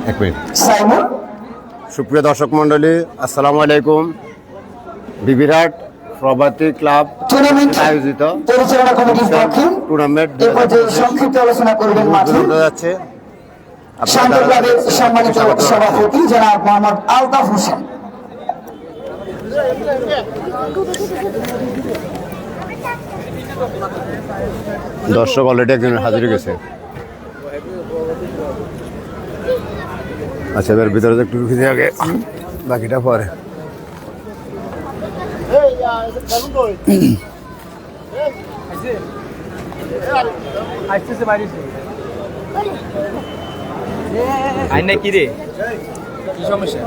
এক মিনিট। সুপ্রিয় দর্শক মন্ডলী, আসসালামু আলাইকুম। বিবিরহাট প্রভাতী ক্লাব আয়োজিত টুর্নামেন্ট যাচ্ছে। সম্মানিত সভাপতি জনাব মোহাম্মদ আলতাফ হোসেন। দর্শক অলরেডি একজন হাজির হয়ে গেছে। আচ্ছা, এবার ভিতরে একটু ঢুকে দিয়ে আগে বাকিটা পরে। কি রে, কি সমস্যা?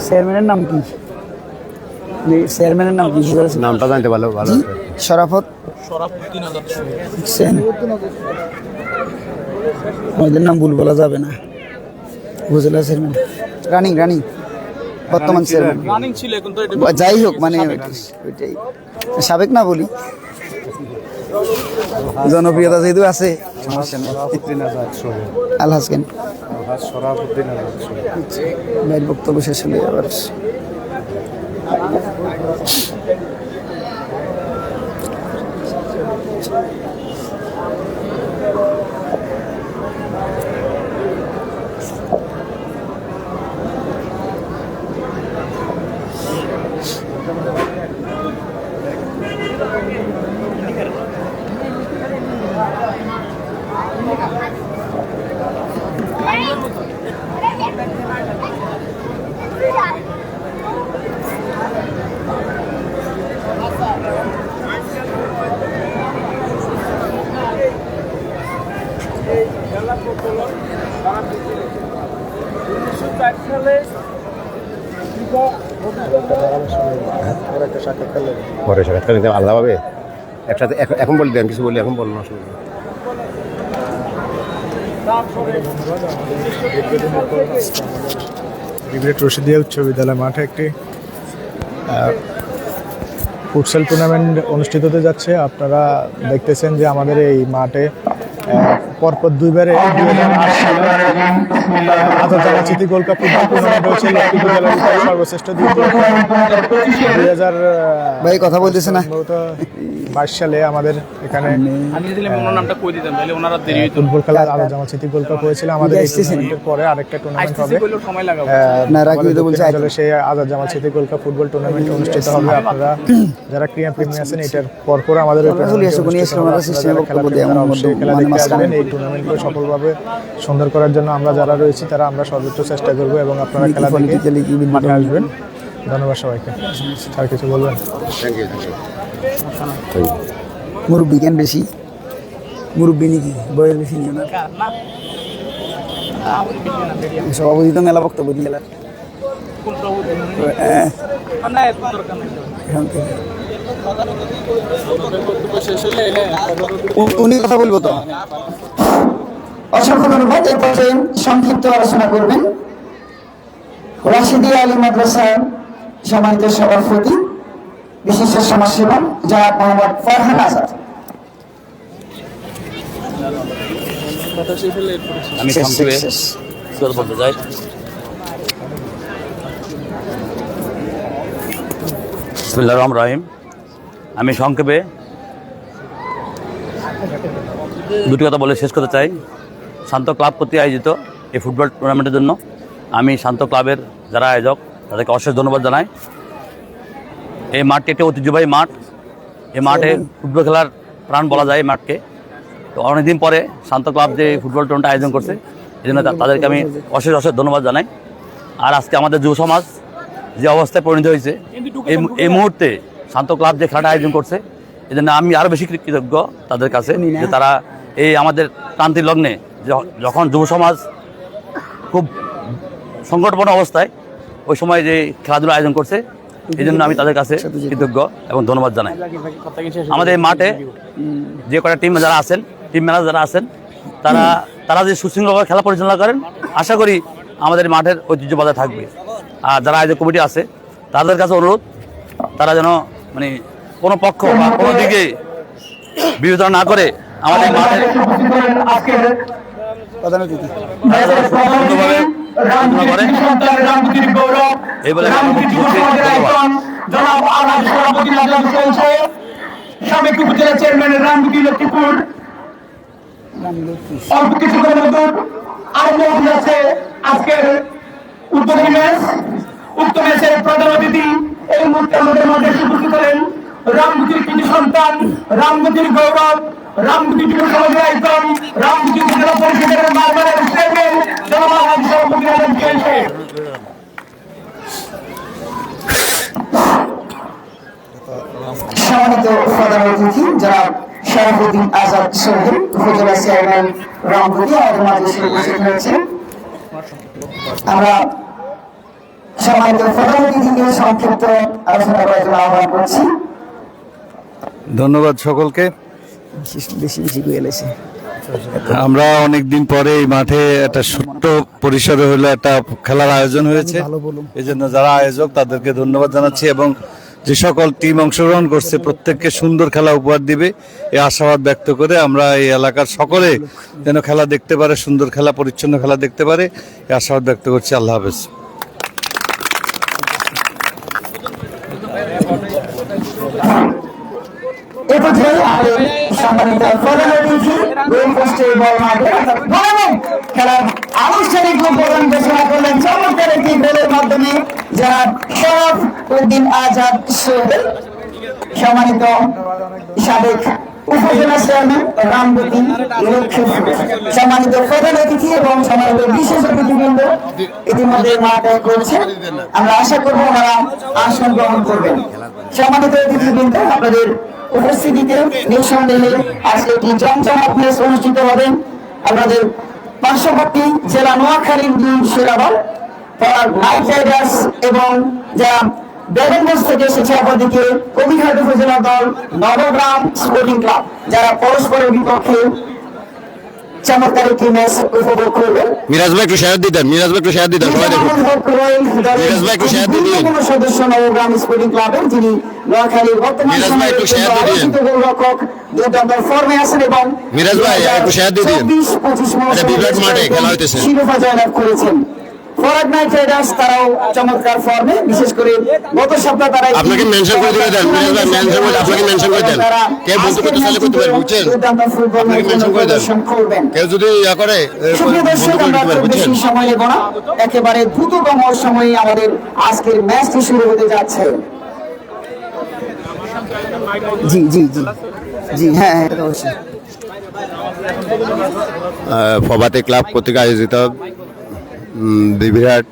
চেয়ারম্যানের নাম কি? চেয়ারম্যানের নাম কি? নামটা জানতে ভালো ভালো। শরাফত হোসেন। আমাদের নাম ভুল বলা যাবে না। উপজেলা চেয়ারম্যান রানিং বর্তমান চেয়ারম্যান যাই হোক, মানে ওইটাই সাবেক না বলি, জনপ্রিয়তা যেহেতু আছে। আলহাজ খান ভাইয়ের বক্তব্য শেষ হলে আবার পরে সাক্ষাৎকার নিতে আলাদাভাবে একসাথে এখন বলি দেন, কিছু বলি এখন বলুন। বিবিরহাট রশিদিয়া উচ্চ বিদ্যালয় মাঠে একটি ফুটসাল টুর্নামেন্ট অনুষ্ঠিত হতে যাচ্ছে। আপনারা দেখতেছেন যে আমাদের এই মাঠে পরপর দুইবারে 2008 সালে আন্তর্জাতিক city gold cup football tournament হয়েছে। লক্ষ্মীপুর জেলার ভিতরে সর্বশ্রেষ্ঠ ভাই কথা বলতেছে না। 22 সালে আমাদের এখানে ফুটবল খেলা আন্তর্জাতিক সিটি গোল্ড কাপ হয়েছিল। আমাদের এই টুর্নামেন্টের পরে আরেকটা টুর্নামেন্ট হবে, সেই Azad Jamal city gold cup football tournament অনুষ্ঠিত হবে। আপনারা যারা ক্রীড়া প্রেমী আছেন, এটার পরপর আমাদের খেলা দেখতে আসবেন। এই টুর্নামেন্টকে সফলভাবে সুন্দর করার জন্য আমরা যারা রয়েছি তারা আমরা সর্বোচ্চ চেষ্টা করব এবং আপনারা খেলা দেখে মাঠে আসবেন। ধন্যবাদ সবাইকে। আর কিছু বলবেন? মুরব্বী কেন বেশি? মুরব্বী নাকি বয়স বেশি নিও না? সভাপতি তো মেলা বক্তব্য দিয়ে গেল। উনি কথা বলবো তো। অসংখ্য ধন্যবাদ। এই পর্যায়ে সংক্ষিপ্ত আলোচনা করবেন রাশিদিয়া আলী মাদ্রাসার সম্মানিত সভাপতি বিশিষ্ট সমাজসেবক জনাব মোহাম্মদ ফারহান আজাদ। আমি সংক্ষেপে বলতে চাই, বিসমিল্লাহির রহমানির রহিম। আমি সংক্ষেপে দুটি কথা বলে শেষ করতে চাই। শান্ত ক্লাব কর্তৃক আয়োজিত এই ফুটবল টুর্নামেন্টের জন্য আমি শান্ত ক্লাবের যারা আয়োজক তাদেরকে অশেষ ধন্যবাদ জানাই। এই মাঠটি একটি ঐতিহ্যবাহী মাঠ। এই মাঠে ফুটবল খেলার প্রাণ বলা যায় এই মাঠকে। তো অনেকদিন পরে শান্ত ক্লাব যে ফুটবল টুর্নামেন্ট আয়োজন করছে, এই জন্য তাদেরকে আমি অশেষ ধন্যবাদ জানাই। আর আজকে আমাদের যুব সমাজ যে অবস্থায় পরিণত হয়েছে, এই মুহূর্তে শান্ত ক্লাব যে খেলাটা আয়োজন করছে, এই জন্য আমি আরও বেশি কৃতজ্ঞ তাদের কাছে যে তারা এই আমাদের ক্রান্তির লগ্নে যখন যুব সমাজ খুব সংকটপূর্ণ অবস্থায় ওই সময় যে খেলাধুলা আয়োজন করছে, এই জন্য আমি তাদের কাছে কৃতজ্ঞ এবং ধন্যবাদ জানাই। আমাদের এই মাঠে যে কটা টিম যারা আছেন, টিম ম্যানেজার যারা আছেন, তারা যে সুশৃঙ্খলভাবে খেলা পরিচালনা করেন, আশা করি আমাদের মাঠের ঐতিহ্য বজায় থাকবে। আর যারা আয়োজক কমিটি আছে তাদের কাছে অনুরোধ, তারা যেন মানে কোনো পক্ষ বা কোনো দিকে বিবেচনা না করে আমাদের মাঠে প্রধান অতিথি সুন্দরভাবে পরিচালনা করে এই বলে আমি বলছি, ধন্যবাদ। জনাব আলহাজ সভাপতি আজম চলছে সাবেক উপজেলা চেয়ারম্যানের রামগুটি লক্ষ্মীপুর অল্প কিছুক্ষণের মতো আরম্ভ হতে যাচ্ছে আজকের উদ্বোধনী ম্যাচ। উক্ত ম্যাচের প্রধান অতিথি এই মুহূর্তে আমাদের মাঝে উপস্থিত হলেন রামগুটির কৃতি সন্তান, রামগুটির গৌরব, রামগুটি যুব সমাজের আইকন, রামগুটি উপজেলা পরিষদের মারমারের চেয়ারম্যান জনাব আলহাজ সভাপতি আজম চলছে। সম্মানিত প্রধান অতিথি জনাব শরাফুদ্দিন আজাদ সোহেল, উপজেলা চেয়ারম্যান রামগুটি আমাদের মাঝে এসে উপস্থিত হয়েছেন। আমরা সম্মানিত প্রধান অতিথিকে সংক্ষিপ্ত আলোচনা করার জন্য আহ্বান করছি। ধন্যবাদ সকলকে। বেশি বেশি গুয়েলেছে আমরা অনেকদিন পরে এই মাঠে একটা ছোট্ট পরিসরে হলো একটা খেলার আয়োজন হয়েছে। ভালো বলুন। এই জন্য যারা আয়োজক তাদেরকে ধন্যবাদ জানাচ্ছি এবং যে সকল টিম অংশগ্রহণ করছে প্রত্যেককে সুন্দর খেলা উপহার দিবে এই আশাবাদ ব্যক্ত করে আমরা এই এলাকার সকলে যেন খেলা দেখতে পারে, সুন্দর খেলা, পরিচ্ছন্ন খেলা দেখতে পারে এই আশাবাদ ব্যক্ত করছি। আল্লাহ হাফেজ। এ পর্যায়ে আমাদের সম্মানিত প্রধান অতিথি গোল পোস্টের বল মাঠে খেলার আনুষ্ঠানিক উদ্বোধন ঘোষণা করলেন চমৎকার একটি গোলের মাধ্যমে জনাব শরাফুদ্দিন আজাদ সোহেল। সম্মানিত সাবেক উপজেলা চেয়ারম্যান রামগুটি লক্ষ্মীপুর, সম্মানিত প্রধান অতিথি এবং সম্মানিত বিশেষ অতিথিবৃন্দ ইতিমধ্যে মাঠ ত্যাগ করছে। আমরা আশা করবো ওনারা আসন গ্রহণ করবেন। সম্মানিত অতিথিবৃন্দ, আপনাদের উপস্থিতিতে নিঃসন্দেহে আজকে একটি জমজমাট ম্যাচ অনুষ্ঠিত হবে। আমাদের পার্শ্ববর্তী জেলা নোয়াখালীর দুই সেরা দল নাইট রাইডার্স এবং যারা বেগমগঞ্জ থেকে এসেছে অপরদিকে কবিরহাট উপজেলা দল নবগ্রাম স্পোর্টিং ক্লাব, যারা পরস্পরের বিপক্ষে চমৎকার একটি ম্যাচ উপভোগ করবেন। মিরাজ ভাই একটু শেয়ার দিতেন, মিরাজ ভাই একটু শেয়ার দিতেন, সবাই দেখুন। মিরাজ ভাই একটু শেয়ার দিয়ে দিন। সদস্য নবগ্রাম স্পোর্টিং ক্লাবের, যিনি নোয়াখালীর বর্তমান মিরাজ ভাই একটু শেয়ার দিয়ে দিন। গোলরক্ষক দুর্দান্ত ফর্মে আছেন এবং মিরাজ ভাই একটু শেয়ার দিয়ে দিন। 24-25 এটা বিরাট মাঠে খেলা হইতেছে। শিরোপা জয়লাভ করেছেন। ফরওয়ার্ড নাইট রাইডার্স তারাও চমৎকার ফর্মে, বিশেষ করে গত সপ্তাহে তারা আপনাকে মেনশন করে দিলে দেন, মিরাজ ভাই মেনশন করে আপনাকে মেনশন করে দেন। কে বলতে করতে চাইলে করতে পারে, বুঝছেন? দুর্দান্ত ফুটবল আপনাকে মেনশন করে দেন। প্রদর্শন করবেন। কেউ যদি ইয়া করে সুপ্রিয় দর্শক, বন্ধ করে আমরা দিতে পারে, খুব বেশি বুঝছেন? সময় নেব না, একেবারে দ্রুততম সময়ে আমাদের আজকের ম্যাচটি শুরু হতে যাচ্ছে। জি জি জি জি, হ্যাঁ এটা তো অবশ্যই। ফবাতে ক্লাব কর্তৃক আয়োজিত বিরাট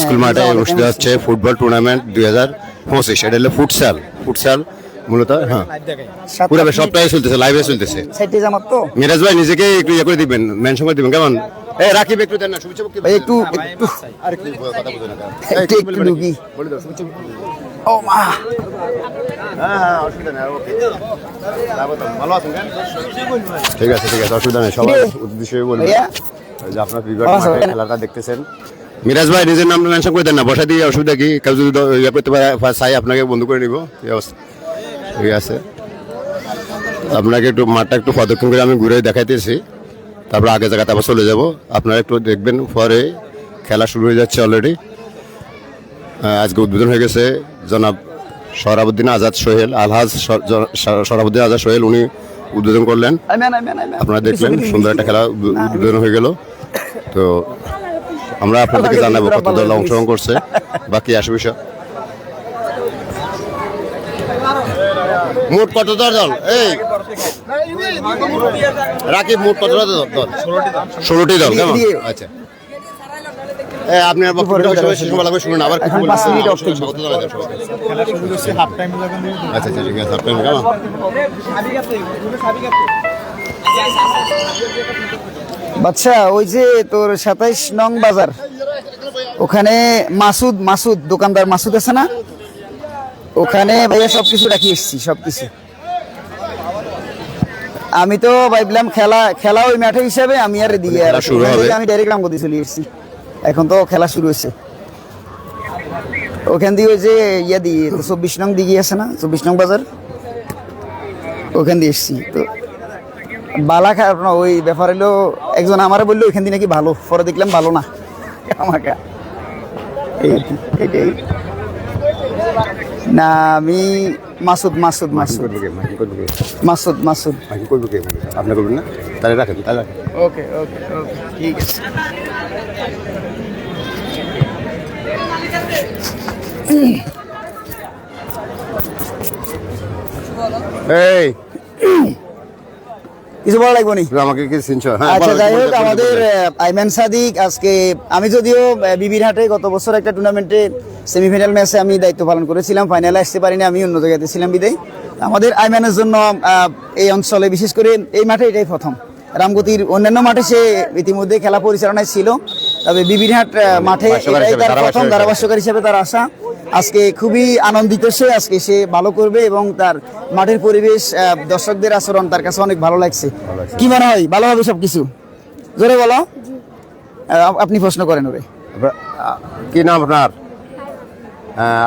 স্কুল মাঠে অনুষ্ঠিত হচ্ছে ফুটবল টুর্নামেন্ট 2025। এটা হলো ফুটসাল। ফুটসাল মূলত হ্যাঁ পুরো সবটাই চলতেছে, লাইভে চলতেছে। সাইডে জামাত তো মিরাজ ভাই নিজেকে একটু ইয়ে করে দিবেন, মেনশন করে দিবেন, কেমন? এই রাকিব একটু দেন না, শুভেচ্ছা বক্তব্য ভাই, দেন। একটু একটু আর একটু কথা বলুন না। একটু একটু ঢুকি। বলে দাও শুভেচ্ছা বক্তব্য। ও মা, হ্যাঁ হ্যাঁ, অসুবিধা নেই, ওকে। ভালো আছেন কেন? ঠিক আছে ঠিক আছে, অসুবিধা নেই। সবার উদ্দেশ্যে বলবো ভাইয়া যে আপনার বিরাট মাঠে খেলাটা দেখতেছেন। মিরাজ ভাই নিজের নামটা মেনশন করে দেন না, বসা দিয়ে অসুবিধা কি? কেউ যদি ইয়ে করতে পারে চাই আপনাকে বন্ধ করে নিব, এই অবস্থা। ঠিক আছে, আপনাকে একটু মাঠটা একটু প্রদক্ষিণ করে আমি ঘুরে দেখাইতেছি, তারপর আগে জায়গাতে আবার চলে যাব। আপনারা একটু দেখবেন, পরে খেলা শুরু হয়ে যাচ্ছে অলরেডি। আজকে উদ্বোধন হয়ে গেছে জনাব শরাফুদ্দিন আজাদ সোহেল, আলহাজ শরাফুদ্দিন আজাদ সোহেল, উনি উদ্বোধন করলেন। আপনারা দেখলেন সুন্দর একটা খেলা উদ্বোধন হয়ে গেল। তো আমরা আপনাদেরকে জানাবো কত দল অংশগ্রহণ করছে, বাকি আসে বিষয়। মোট কত দল? এই রাকিব, মোট কত দল? 16টি দল। কেমন? আচ্ছা, আপনি শুনুন, আবার কিছু বলুন। আচ্ছা আচ্ছা, ঠিক আছে। হাফ টাইম কেমন? বাচ্চা, ওই যে তোর 27 নং বাজার, ওখানে মাসুদ দোকানদার মাসুদ আছে না, ওখানে ভাইয়া সবকিছু রাখি এসছি, সবকিছু। আমি তো ভাবলাম খেলা ওই মাঠে হিসাবে আমি আর দিয়ে শুরু হবে। আমি ডাইরেক্ট রামগতি চলে এসেছি। এখন তো খেলা শুরু হয়েছে। ওখান দিয়ে ওই যে ইয়া দিয়ে 24 নং দিকে আছে না, 24 নং বাজার, ওখান দিয়ে এসছি। তো বালা খারাপ না, ওই ব্যাপার হলো একজন আমারে বললো ওইখান দিয়ে নাকি ভালো, পরে দেখলাম ভালো না আমাকে এটাই। না আমি মাসুদ মাসুদ মাসুদ মাসুদ মাসুদ আপনি করবেন না, তাহলে রাখেন, তাহলে রাখেন। ওকে ওকে ওকে ঠিক আছে। এই কিছু বলা লাগবে নি? তুমি আমাকে কি চিনছো? হ্যাঁ, আচ্ছা বলো, যাই বলো, হোক, বলো, আমাদের বলো। আইমান সাদিক আজকে, আমি যদিও বিবিরহাটে গত বছর একটা টুর্নামেন্টে সেমিফাইনাল ম্যাচে আমি দায়িত্ব পালন করেছিলাম, ফাইনালে আসতে পারিনি, আমি অন্য জায়গাতে ছিলাম বিদায়। আমাদের আইমানের জন্য এই অঞ্চলে বিশেষ করে এই মাঠে এটাই প্রথম। রামগতির অন্যান্য মাঠে সে ইতিমধ্যে খেলা পরিচালনায় ছিল, তবে বিবিরহাট মাঠে এটাই তার প্রথম ধারাভাষ্যকার হিসেবে তার আসা। আজকে খুবই আনন্দিত সে, আজকে সে ভালো করবে এবং তার মাঠের পরিবেশ, দর্শকদের আচরণ তার কাছে অনেক ভালো লাগছে। কি মনে হয়, ভালো হবে সবকিছু? জোরে বলো। আপনি প্রশ্ন করেন ওরে। কি নাম আপনার?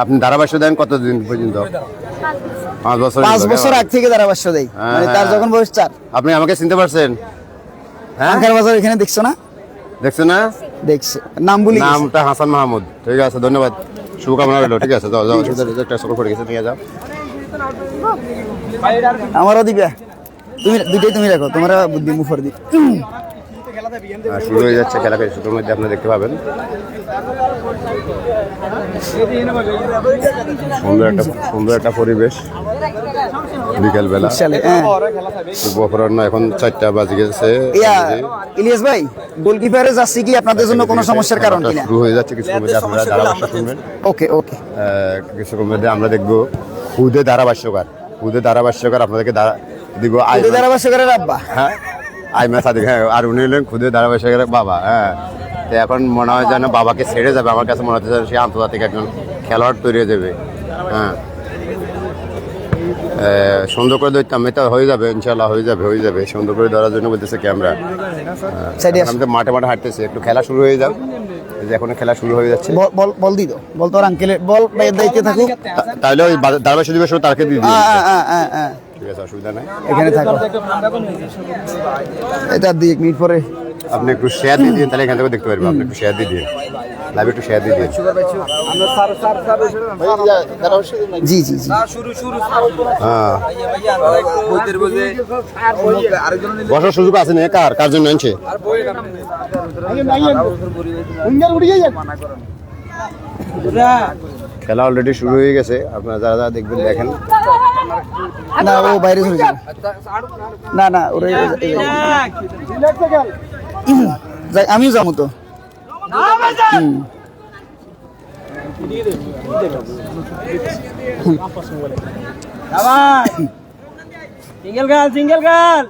আপনি ধারাভাষ্য দেন কতদিন পর্যন্ত? 5 বছর। 5 বছর আগ থেকে ধারাভাষ্য দেয়, মানে তার যখন বয়স 4। আপনি আমাকে চিনতে পারছেন? হ্যাঁ, আঙ্কার বাজার এখানে দেখছো না? দেখছো না? দেখছে, নাম বলি গেছে। নামটা হাসান মাহমুদ। ঠিক আছে, ধন্যবাদ, শুভকামনা রইল। ঠিক আছে, যাও যাও, একটা সকল করে গেছে, নিয়ে যাও। আমারও দিবা, তুমি দুইটাই তুমি রাখো, তোমার বুদ্ধি মুফর দি। শুরু হয়ে যাচ্ছে খেলা, শুরুর মধ্যে আপনারা দেখতে পাবেন সুন্দর একটা পরিবেশ বিকেল বেলা। চলে, হ্যাঁ। অপরাহ্ন এখন 4টা বাজে গেছে। ইলিয়াস ভাই, গোলকিপারে যাচ্ছি কি আপনাদের জন্য কোনো সমস্যার কারণ কিনা? শুরু হয়ে যাচ্ছে, কিছুক্ষণ মধ্যে আপনারা ধারাভাষ্য শুনবেন। ওকে ওকে। কিছুক্ষণ মধ্যে আমরা দেখবো খুদে ধারাভাষ্যকার আপনাদেরকে দেখবো। ধারাভাষ্যকারের আব্বা, হ্যাঁ, আইমান সাদিক। হ্যাঁ, আর উনি হলেন খুদে ধারাভাষ্যকারের বাবা। হ্যাঁ, তো এখন মনে হয় যেন বাবাকে ছেড়ে যাবে। আমার কাছে মনে হচ্ছে যেন সে আন্তর্জাতিক একজন খেলোয়াড় তৈরি হয়ে যাবে। হ্যাঁ, সুন্দর করে ধরতাম, এটা হয়ে যাবে, ইনশাল্লাহ হয়ে যাবে। সুন্দর করে ধরার জন্য বলতেছে ক্যামেরা। আমি তো মাঠে হাঁটতেছি, একটু খেলা শুরু হয়ে যাও। এই যে এখন খেলা শুরু হয়ে যাচ্ছে। বল দি দাও, বল তোর আঙ্কেলের বল, ভাইয়ের দায়িত্বে থাকুক। তাহলে ওই ধারাভাষ্য দিবস তাকে দিয়ে দিই। ঠিক আছে, অসুবিধা নাই, এখানে থাকো। এটা 2 মিনিট পরে আপনি একটু শেয়ার দিয়ে দিন, তাহলে এখান থেকে দেখতে পারবেন। আপনি একটু শেয়ার দিয়ে দিন, লাইভ একটু শেয়ার দিয়ে দিন। জি জি জি। হ্যাঁ, বসার সুযোগ আছে না? কার জন্য আনছে? খেলা অলরেডি শুরু হয়ে গেছে, আপনারা যারা যারা দেখবেন দেখেন। না, ও বাইরে চলে যাবে। না না, ওরে আমিও যাবো তো। সিঙ্গেল গাল।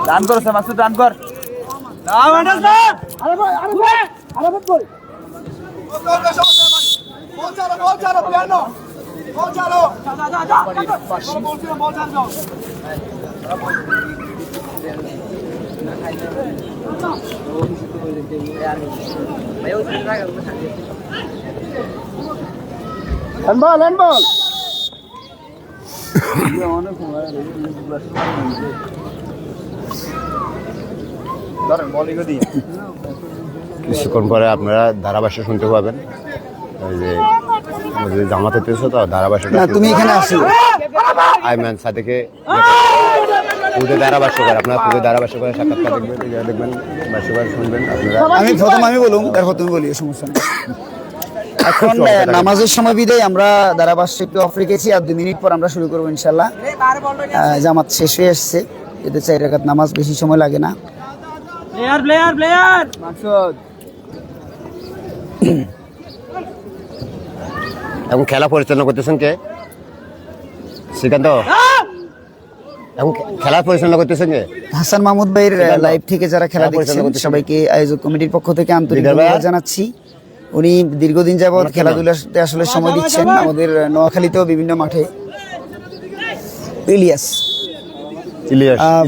রান করছে মাসুদ, রান কর। হ্যান্ডবল। কিছুক্ষণ পরে আপনারা ধারাভাষ্য শুনতে পাবেন। ওই যে জামাত হতেছে তো ধারাভাষ্যটা। না, তুমি এখানে আসো। আইমান সাদিকে খুদে ধারাভাষ্যকার, আপনারা খুদে ধারাভাষ্যকারের সাক্ষাৎকার দেখবেন, ভাষ্যকার শুনবেন আপনারা। আমি বলুন, তারপর তুমি বলি, সমস্যা নেই। এখন নামাজের সময় বিদায় আমরা ধারাভাষ্য একটু অফ রেখেছি, আর 2 মিনিট পর আমরা শুরু করবো ইনশাল্লাহ। জামাত শেষ হয়ে আসছে, এতে 4 রাকাত নামাজ, বেশি সময় লাগে না। প্লেয়ার মাকসুদ। এবং খেলা পরিচালনা করতেছেন কে? শ্রীকান্ত। এখন খেলা পরিচালনা করতেছেন যে হাসান মাহমুদ ভাইয়ের লাইভ থেকে যারা খেলা দেখছেন সবাইকে আয়োজক কমিটির পক্ষ থেকে আন্তরিক ধন্যবাদ জানাচ্ছি। উনি দীর্ঘদিন যাবৎ খেলাধুলাতে আসলে সময় দিচ্ছেন আমাদের নোয়াখালীতেও বিভিন্ন মাঠে। ইলিয়াস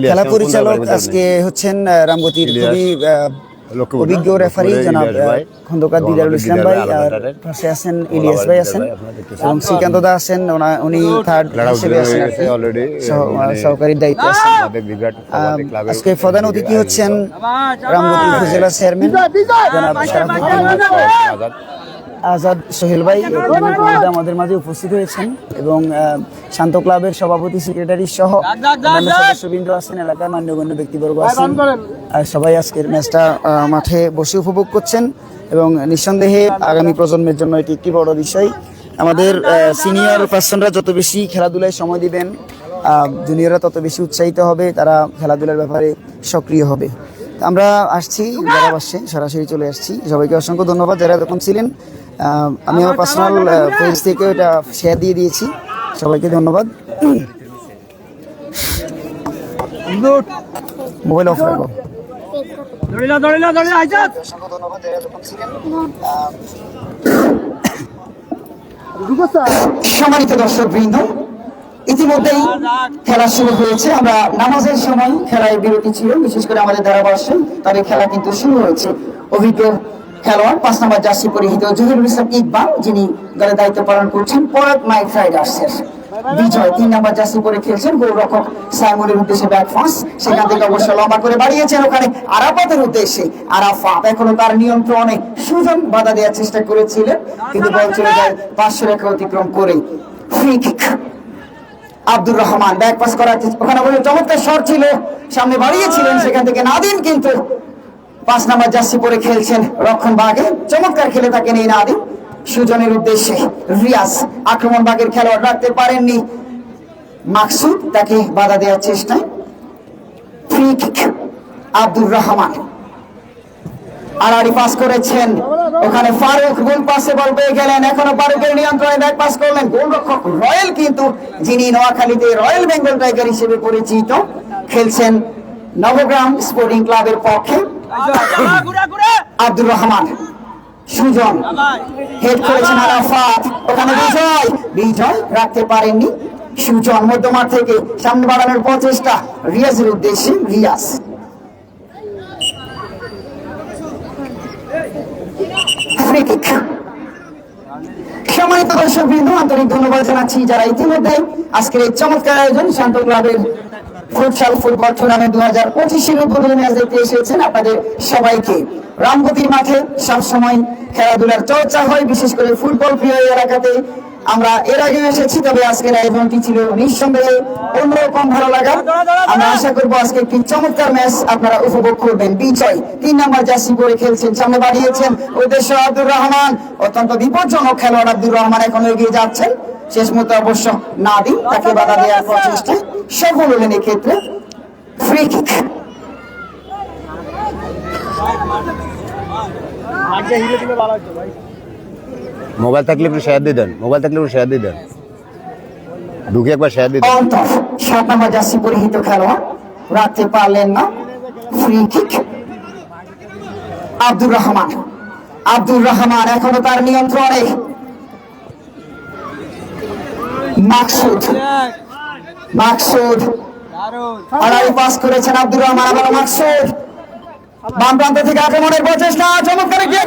খেলা পরিচালক আজকে হচ্ছেন রামগতির খুবই অভিজ্ঞ রেফারি জনাব খন্দকার দিদারুল ইসলাম ভাই, আর পাশে আছেন ইলিয়াস ভাই আছেন এবং শ্রীকান্ত দা আছেন, উনি থার্ড হিসেবে আছেন আর কি, সহকারী দায়িত্বে আছেন। আজকে প্রধান অতিথি হচ্ছেন রামগতি উপজেলা চেয়ারম্যান জনাব শারাফুদ্দিন আজাদ সোহেল ভাই আমাদের মাঝে উপস্থিত হয়েছেন এবং শান্ত ক্লাবের সভাপতি সেক্রেটারি সহ অন্যান্য সদস্যবৃন্দ আছেন, এলাকার মান্যগণ্য ব্যক্তিবর্গ আছেন। সবাই আজকের ম্যাচটা মাঠে বসে উপভোগ করছেন এবং নিঃসন্দেহে আগামী প্রজন্মের জন্য এটি একটি বড় বিষয়। আমাদের সিনিয়র পার্সনরা যত বেশি খেলাধুলায় সময় দিবেন, জুনিয়ররা তত বেশি উৎসাহিত হবে, তারা খেলাধুলার ব্যাপারে সক্রিয় হবে। আমরা আসছি যারা আসছে সরাসরি চলে আসছি, সবাইকে অসংখ্য ধন্যবাদ যারা এতক্ষণ ছিলেন। আমি আমার পার্সোনাল পেজ থেকে এটা শেয়ার দিয়ে দিয়েছি, সবাইকে ধন্যবাদ। মোবাইল অফ রাখো। সম্মানিত দর্শকবৃন্দ, ইতিমধ্যেই খেলা শুরু হয়েছে। আমরা নামাজের সময় খেলায় বিরতি ছিল, বিশেষ করে আমাদের ধারাভাষ্য, তবে খেলা কিন্তু শুরু হয়েছে। অভিজ্ঞ খেলোয়াড় 5 নম্বর জার্সি পরিহিত জহিরুল ইসলাম ইকবাল, যিনি দলের দায়িত্ব পালন করছেন পরাগ নাইট রাইডার্সের। বিজয় 3 নম্বর জার্সি পরে খেলছেন, গোলরক্ষক সাইমনের উদ্দেশ্যে ব্যাক পাস, সেখান থেকে অবশ্য লম্বা করে বাড়িয়েছেন ওখানে আরাফাতের উদ্দেশ্যে। আরাফাত এখনো তার নিয়ন্ত্রণে, সুজন বাধা দেওয়ার চেষ্টা করেছিলেন কিন্তু বল চলে যায় 500 রেখা অতিক্রম করে। Free kick Abdur Rahman back pass করার ওখানে বলে চমৎকার শট ছিল, সামনে বাড়িয়েছিলেন, সেখান থেকে নাদিম কিন্তু 5 নম্বর জার্সি পরে খেলছেন রক্ষণ ভাগে, চমৎকার খেলে থাকেন এই নাদিম। সুজনের উদ্দেশ্যে রিয়াজ আক্রমণ ভাগের খেলোয়াড় রাখতে পারেননি মাকসুদ, তাকে বাধা দেওয়ার চেষ্টায়। ফ্রি কিক আব্দুর রহমান, আড়াআড়ি পাস করেছেন ওখানে ফারুক, গোল পাসে বল পেয়ে গেলেন, এখনো ফারুকের নিয়ন্ত্রণে ব্যাক পাস করলেন গোলরক্ষক রয়্যাল, কিন্তু যিনি নোয়াখালীতে রয়্যাল বেঙ্গল টাইগার হিসেবে পরিচিত, খেলছেন নবগ্রাম স্পোর্টিং ক্লাবের পক্ষে। আব্দুর রহমান, সুজন হেড করেছেন আরাফাত, ওখানে বিজয় রাখতে পারেননি সুজন। মধ্যমাঠ থেকে সামনে বাড়ানোর প্রচেষ্টা রিয়াজের উদ্দেশ্যে, রিয়াজ ফ্রি কিক। সম্মানিত দর্শকবৃন্দ, আন্তরিক ধন্যবাদ জানাচ্ছি যারা ইতিমধ্যে আজকের এই চমৎকার আয়োজন শান্ত ক্লাবের ফুটসাল ফুটবল টুর্নামেন্ট 2025 উদ্বোধনী ম্যাচ দেখতে এসেছেন। আপনাদের সবাইকে রামগতির মাঠে সবসময় খেলাধুলার চর্চা হয়, বিশেষ করে ফুটবল প্রিয় এলাকাতে আমরা এর আগে এসেছি, তবে আজকের আয়োজনটি ছিল নিঃসন্দেহে অন্যরকম ভালো লাগা। আমরা আশা করবো আজকে একটি চমৎকার ম্যাচ আপনারা উপভোগ করবেন। বিজয় 3 নম্বর জার্সি পরে খেলছেন, সামনে বাড়িয়েছেন উদ্দেশ্য আব্দুর রহমান, অত্যন্ত বিপজ্জনক খেলোয়াড় আব্দুর রহমান এখন এগিয়ে যাচ্ছেন, শেষ মুহূর্তে অবশ্য নাদিম তাকে বাধা দেওয়ার প্রচেষ্টায় সফল হলেন এক্ষেত্রে। ফ্রি কিক মোবাইল থাকলে একটু শেয়ার দিয়ে দেন, মোবাইল থাকলে একটু শেয়ার দিয়ে দেন, ঢুকে একবার শেয়ার দিয়ে দেন। 7 নম্বর জার্সি পরিহিত খেলোয়াড় রাখতে পারলেন না। ফ্রি কিক আব্দুর রহমান, আব্দুর রহমান এখনো তার নিয়ন্ত্রণে। মাকসুদ আড়াই পাস করেছেন আব্দুর রহমান, আবার মাকসুদ বাম প্রান্ত থেকে আক্রমণের প্রচেষ্টা, চমৎকার কি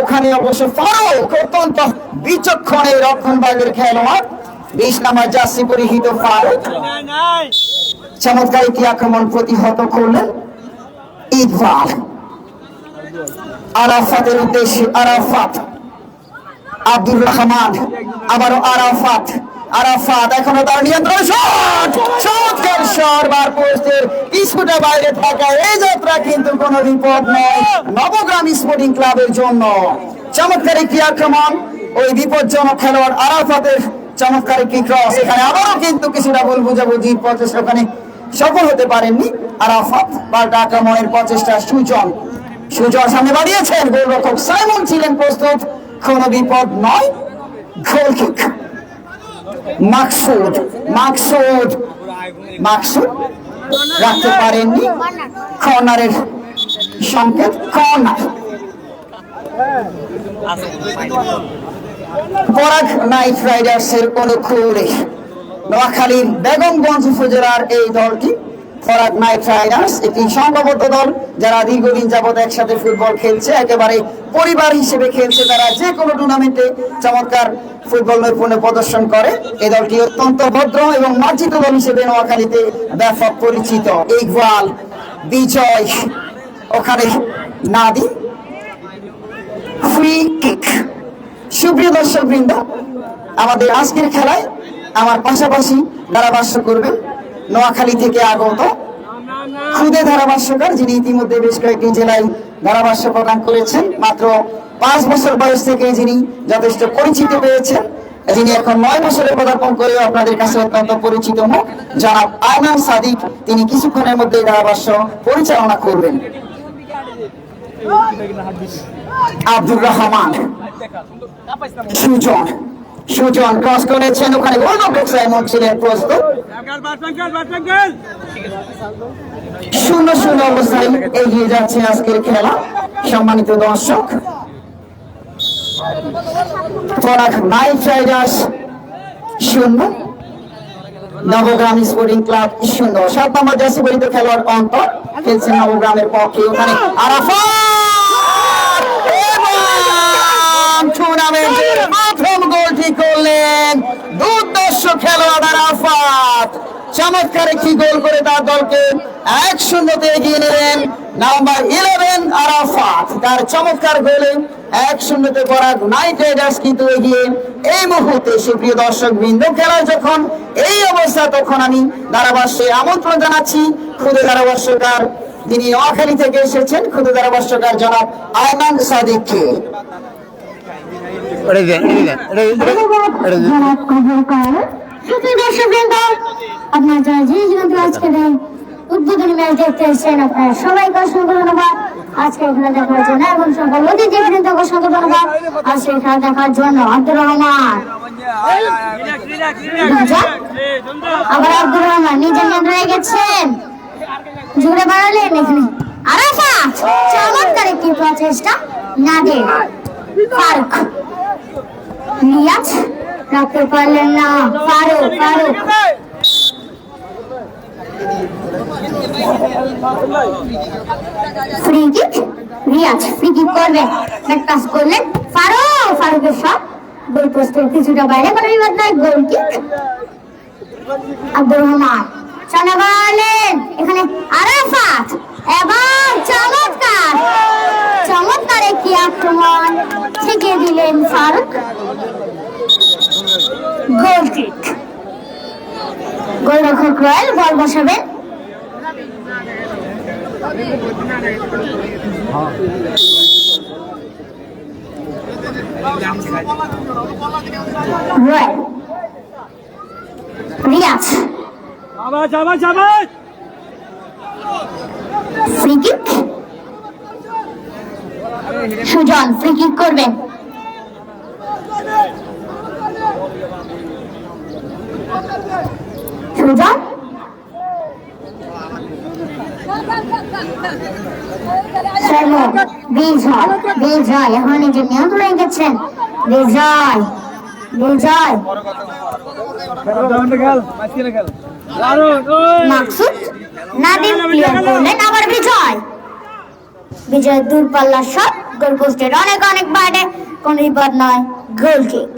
ওখানে অবশ্য ফারুক অত্যন্ত বিচক্ষণ এই রক্ষণ ভাগের খেলোয়াড় 20 নম্বর জার্সি পরিহিত ফারুক, চমৎকার একটি আক্রমণ প্রতিহত করলেন ইকবাল। আরাফাতের উদ্দেশ্যে আরাফাত, আব্দুর রহমান, আবারও আরাফাত, আরাফাত এখনো তার নিয়ন্ত্রণ, শট, চমৎকার শট, বার পোস্টের কিছুটা বাইরে থাকা এই যাত্রা কিন্তু কোনো বিপদ নয় নবগ্রাম স্পোর্টিং ক্লাবের জন্য। চমৎকার একটি আক্রমণ, ওই বিপজ্জনক খেলোয়াড় আরাফাতের চমৎকার একটি ক্রস, এখানে আবারও কিন্তু কিছুটা ভুল বুঝাবুঝির প্রচেষ্টা ওখানে সফল হতে পারেননি আরাফাত। পাল্টা আক্রমণের প্রচেষ্টা সুজন, সুজন সামনে বাড়িয়েছেন, গোলরক্ষক সাইমন ছিলেন প্রস্তুত, কোনো বিপদ নয়। গোল কিক মাকসুদ, মাকসুদ রাখতে পারেননি, কর্নারের সংকেত, কর্নার। পরাগ নাইট রাইডার্সের অনুকূলে নোয়াখালীর বেগমগঞ্জ উপজেলার এই দলটি পরাগ নাইট রাইডার্স একটি সংঘবদ্ধ দল যারা দীর্ঘদিন যাবৎ একসাথে ফুটবল খেলছে, একেবারে পরিবার হিসেবে খেলছে। তারা যে কোনো টুর্নামেন্টে চমৎকার ফুটবল নৈপুণ্য প্রদর্শন করে। এই দলটি অত্যন্ত ভদ্র এবং মার্জিত দল হিসেবে নোয়াখালীতে ব্যাপক পরিচিত। ইকবাল, বিজয়, ওখানে নাদি, ফ্রি কিক। সুপ্রিয় দর্শক বৃন্দ, আমাদের আজকের খেলায় আমার পাশাপাশি ধারাভাষ্য করবেন নোয়াখালী থেকে আগত খুদে ধারাভাষ্যকার, যিনি ইতিমধ্যে বেশ কয়েকটি জেলায় ধারাভাষ্য প্রদান করেছেন। মাত্র 5 বছর বয়স থেকে যিনি যথেষ্ট পরিচিত পেয়েছেন, যিনি এখন 9 বছরে পদার্পণ করেও আপনাদের কাছে অত্যন্ত পরিচিত মুখ, জনাব আয়মান সাদিক। তিনি কিছুক্ষণের মধ্যে ধারাভাষ্য পরিচালনা করবেন। আব্দুর রহমান, সুজন ক্রস করেছেন, ওখানে গোলরক্ষক ছিলেন প্রস্তুত। 0-0 অবস্থায় এগিয়ে যাচ্ছে আজকের খেলা। সম্মানিত দর্শক, পরাগ night Riders 0, Nabagram Sporting club 0। 7 নম্বর জার্সি পরিহিত খেলোয়াড় অন্তর খেলছেন নবগ্রামের পক্ষে। ওখানে আরাফাত টুর্নামেন্টের প্রথম গোলটি করলেন দুর্দর্শ খেলোয়াড় আরাফাত। চমৎকার একটি গোল করে তার দলকে 1-0 এগিয়ে নিলেন নাম্বার 11 আরাফাত। তার চমৎকার গোলে 1-0 পরাগ নাইট রাইডার্স কিন্তু এগিয়ে এই মুহূর্তে। সুপ্রিয় দর্শক বৃন্দ, খেলার যখন এই অবস্থা, তখন আমি ধারাভাষ্যে আমন্ত্রণ জানাচ্ছি খুদে ধারাভাষ্যকার, যিনি নোয়াখালী থেকে এসেছেন, খুদে ধারাভাষ্যকার জনাব আয়মান সাদিককে। আপনার যারা জীবন্ত আজকে উদ্বোধনী ম্যাচ দেখতে এসেছেন, আপনার সবাইকে অসংখ্য ধন্যবাদ আজকে খেলা দেখার জন্য, এবং সকল অতিথিবৃন্দকে অসংখ্য ধন্যবাদ আজকে খেলা দেখার জন্য। আব্দুর রহমান, আবার আব্দুর রহমান নিজের নিয়ন্ত্রণে গেছেন, জুড়ে বাড়ালেন এখানে আরাফাত। চমৎকার একটি প্রচেষ্টা। নাদের, ফারুক, রিয়াজ রাখতে পারলেন না, Faruk free kick, Riaz free kick করবে, ব্যাক পাস করলেন ফারুকের শট গোল পোস্টের কিছুটা বাইরে, কোনো বিবাদ নাই, গোল কিক। আব্দুর রহমান চালালেন, এখানে আরাফাত, এবং চমৎকার একটি আক্রমণ থেকে দিলেন ফারুক, গোল কিক। গোলরক্ষক রয়েল বল বসাবেন। Royel, Riaz, free kick, Sujon free kick করবেন, সুজন বিজয় এখন নিজের নিয়ন্ত্রণে গেছেন। বিজয় মাকসুদ, নাদিম ক্লিয়ার করলেন, আবার বিজয় দূরপাল্লার শট, গোল পোস্টের অনেক বাইরে, কোনো বিপদ নয়, গোল কিক।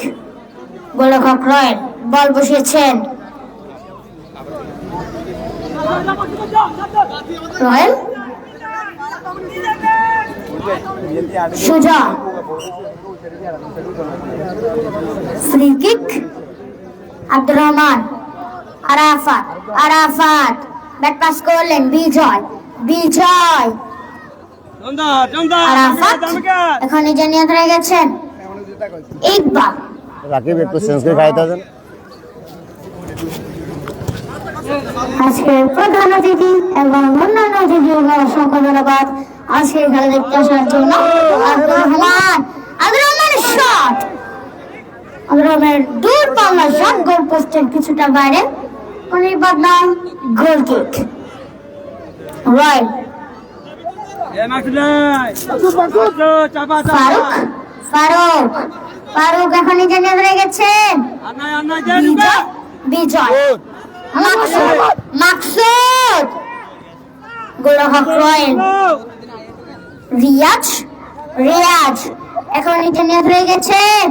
গোলরক্ষক রয়েল বল বসিয়েছেন, Royel, Sujan free kick, Abdur Rahman, Arafat back pass করলেন, বিজয় আরাফাত এখন নিজে নিয়ন্ত্রণে গেছেন। ইকবাল, রাকিব একটু সেন্স করে খাইতে দেন। আজকের প্রধান অতিথি এবং অন্যান্য অতিথিদের অসংখ্য ধন্যবাদ আজকে খেলা দেখতে আসার জন্য। আব্দুর রহমানের শট, আব্দুর রহমানের দূরপাল্লার শট গোল পোস্টের কিছুটা বাইরে, কোনো বিপদ নয়, গোল কিক। রয় ফারুক, ফারুক, ফারুক এখন নিজে নিয়ে ধরে গেছেন। বিজয়, মাকসুদ, মাকসুদ, গোলরক্ষক রয়েল, রিয়াজ, রিয়াজ এখন নিজে নিয়ে ধরে গেছেন।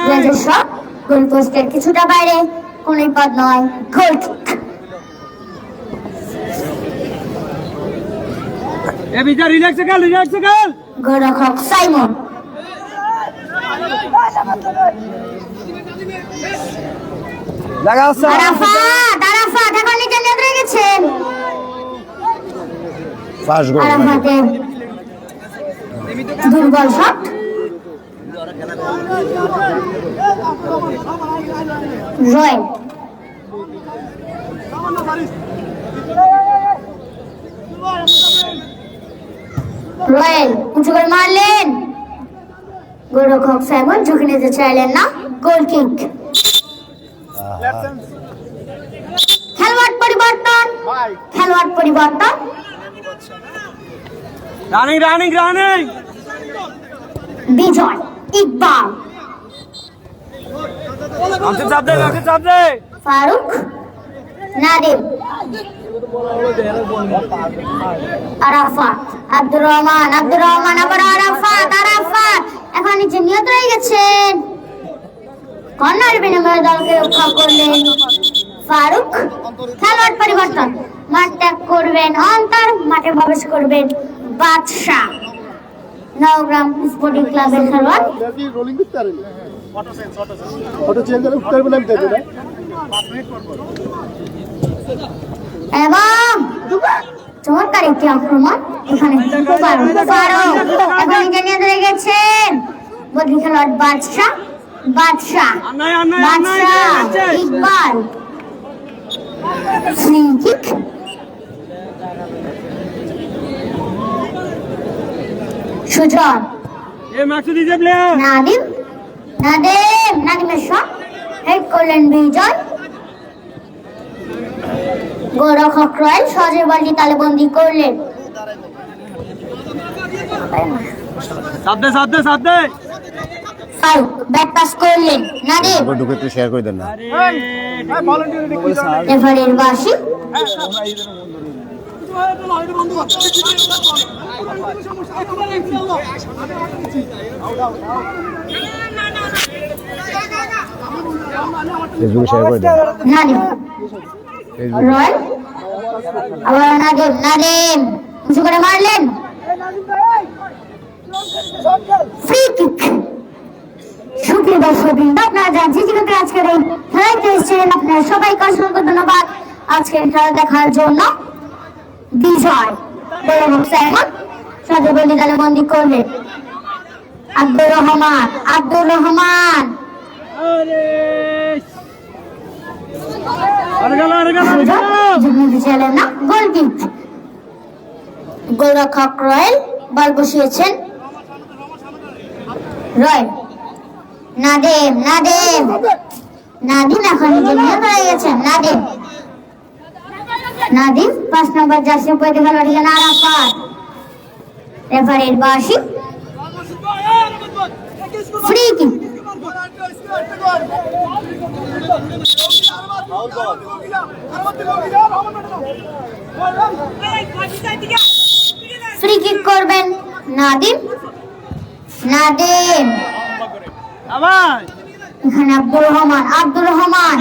রিয়াজের শট গোল পোস্টের কিছুটা বাইরে, কোনো বিপদ নয়, গোল কিক। গোলরক্ষক সাইমন, আরাফাত, আরাফাত এখন নিজে নিয়ে ধরে গেছেন। ফার্স্ট গোল আরাফাতের দুর্বল শট, রয়েল, রয়েল উঁচু করে মারলেন, গোলরক্ষক সাইমন ঝুঁকে নিতে চাইলেন না, গোল কিক। খেলোয়াড় পরিবর্তন, খেলোয়াড় পরিবর্তন, বিজয়, ইকবাল, ফারুক, নাদিম, আরাফাত, আব্দুর রহমান, আব্দুর রহমান আবার আরাফাত, আরাফাত এখন নিচে নিহত হয়ে গেছেন। কর্নার বিনিময়ে দলকে রক্ষা করলেন ফারুক। খেলোয়াড় পরিবর্তন, মাঠ ত্যাগ করবেন অন্তর, মাঠে প্রবেশ করবেন বাদশাহ। নওগ্রাম স্পোর্টিং ক্লাবের খেলোয়াড় এবং চমৎকার একটি আক্রমণ এখানে। ফারুক এখন নিজে নিয়ে ধরে গেছেন, বদলি খেলোয়াড় বাদশাহ, বাদশাহ, বাদশাহ, ইকবাল, ফ্রি কিক, সুজন, নাদিম, নাদিম, নাদিমের শট হেড করলেন বিজয়। গোলরক্ষক রয়েল সহজে বলটি তালেবন্দি করলেন। ফারুক ব্যাট পাস করলেন, নাদিম, ঢুকে একটু শেয়ার করে দেন না। রেফারির বাঁশি, ফেসবুকে শেয়ার করে দেন। নাদিম, রয়েল আবার নাদিম, নাদিম উঁচু করে মারলেন, ফ্রি কিক। সুপ্রিয় দর্শকবৃন্দ, আপনারা যারা জীবন্ত আজকের এই খেলাতে এসেছিলেন, আপনারা সবাইকে অসংখ্য ধন্যবাদ আজকের খেলা দেখার জন্য। বিজয় গোলরক্ষক সাইমন সহজে বলটি তালেবন্দি করলেন। আব্দুর রহমান, আব্দুর রহমান, গোল কিক। গোলরক্ষক রয়েল বল বসিয়েছেন, রয়েল, নাদিম, নাদিম, নাদিম এখন নিজে নিয়ে হয়ে গেছেন। নাদিম, নাদিম 5 নম্বর জার্সি পরে খেলোয়াড় হলেন আরাফাত। রেফারির বাঁশি, ফ্রি কিক। ফ্রি কিক করবেন নাদিম, নাদিম, এখানে আব্দুর রহমান, আব্দুর রহমান,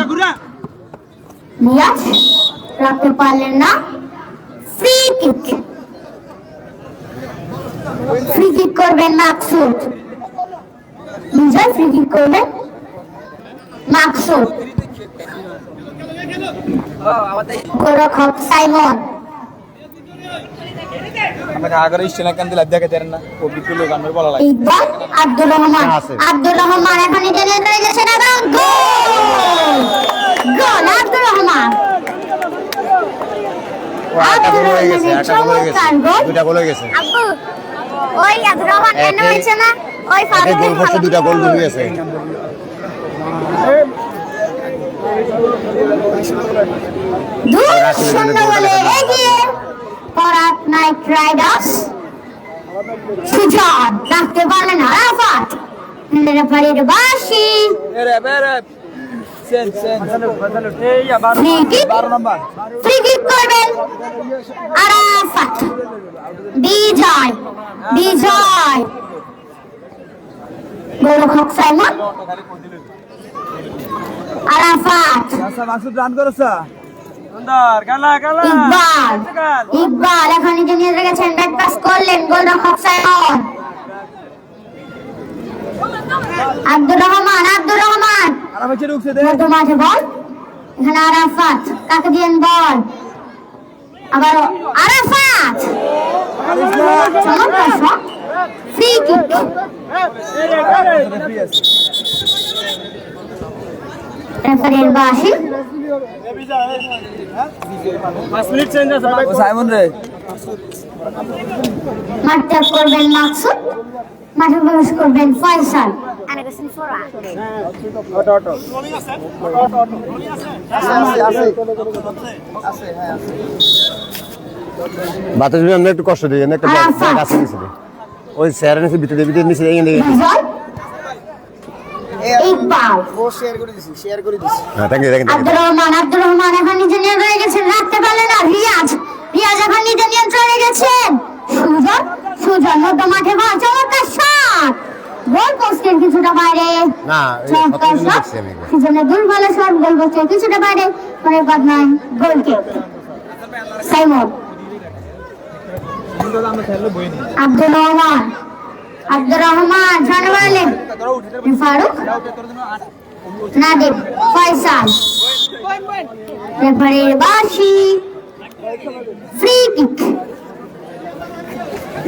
নিয়াজ রাখতে পারলেন না, ফ্রি কিক। ফ্রি কিক করবেন মাকসুদ, বিজয় ফ্রি কিক করবেন মাকসুদ। গোলরক্ষক সাইমন, ইকবাল, আব্দুর রহমান, আব্দুর রহমান এখন নিজে নিয়ে ধরে গেছেন এবং গোল, গোল আব্দুর রহমান। আব্দুর রহমানের চমৎকার গোল। দুটা গোল হয়ে গেছে। আব্বু ওই আব্দুর রহমান কেন হয়েছে না, ওই ফারুকের গোল করছে, দুটা গোল হয়ে গেছে। 2-0 গোলে এগিয়ে পরাগ নাইট রাইডার্স। সুজন রাখতে পারলেন আরাফাত, রেফারির বাঁশি। ফ্রি কিক করবেন আরাফাত। বিজয় গোলরক্ষক সাইমন। আরাফাত, ইকবাল এখন নিজে নিয়ে গেছেন, ব্যাক পাস করলেন গোলরক্ষক সাইমন। আব্দুর রহমান মধ্য মাঠে বল, এখানে আরাফাত, কাকে দিয়েন বল, আবার আরাফাত, চমৎকার শট, ফ্রি কিক। রেফারির বাঁশি। মাঠ ত্যাগ করবেন মাকসুদ, মাঠে প্রবেশ করবেন ফয়সাল। বাতাস আমরা একটু কষ্ট দিই, একটা গাছে নিচে ওই স্যার নিচে ভিতরে নিচে ইকবাল, আব্দুর রহমান এখন নিজে নিয়ে রয়ে গেছেন, রাখতে পারলেন না। রিয়াজ এখন নিজে নিয়ে চলে গেছেন। সুজন মধ্য মাঠে বল, চমৎকার শট, গোল পোস্টের কিছুটা বাইরে। চমৎকার শট, সুজনের দুর্বল শট, গোল পোস্টের কিছুটা বাইরে, পরে বদনাম goal kick. Simon, Abdur Rahman জানওয়ালেন, ফারুক, নাদিম, ফয়সাল, রেফারির বাঁশি, ফ্রি কিক।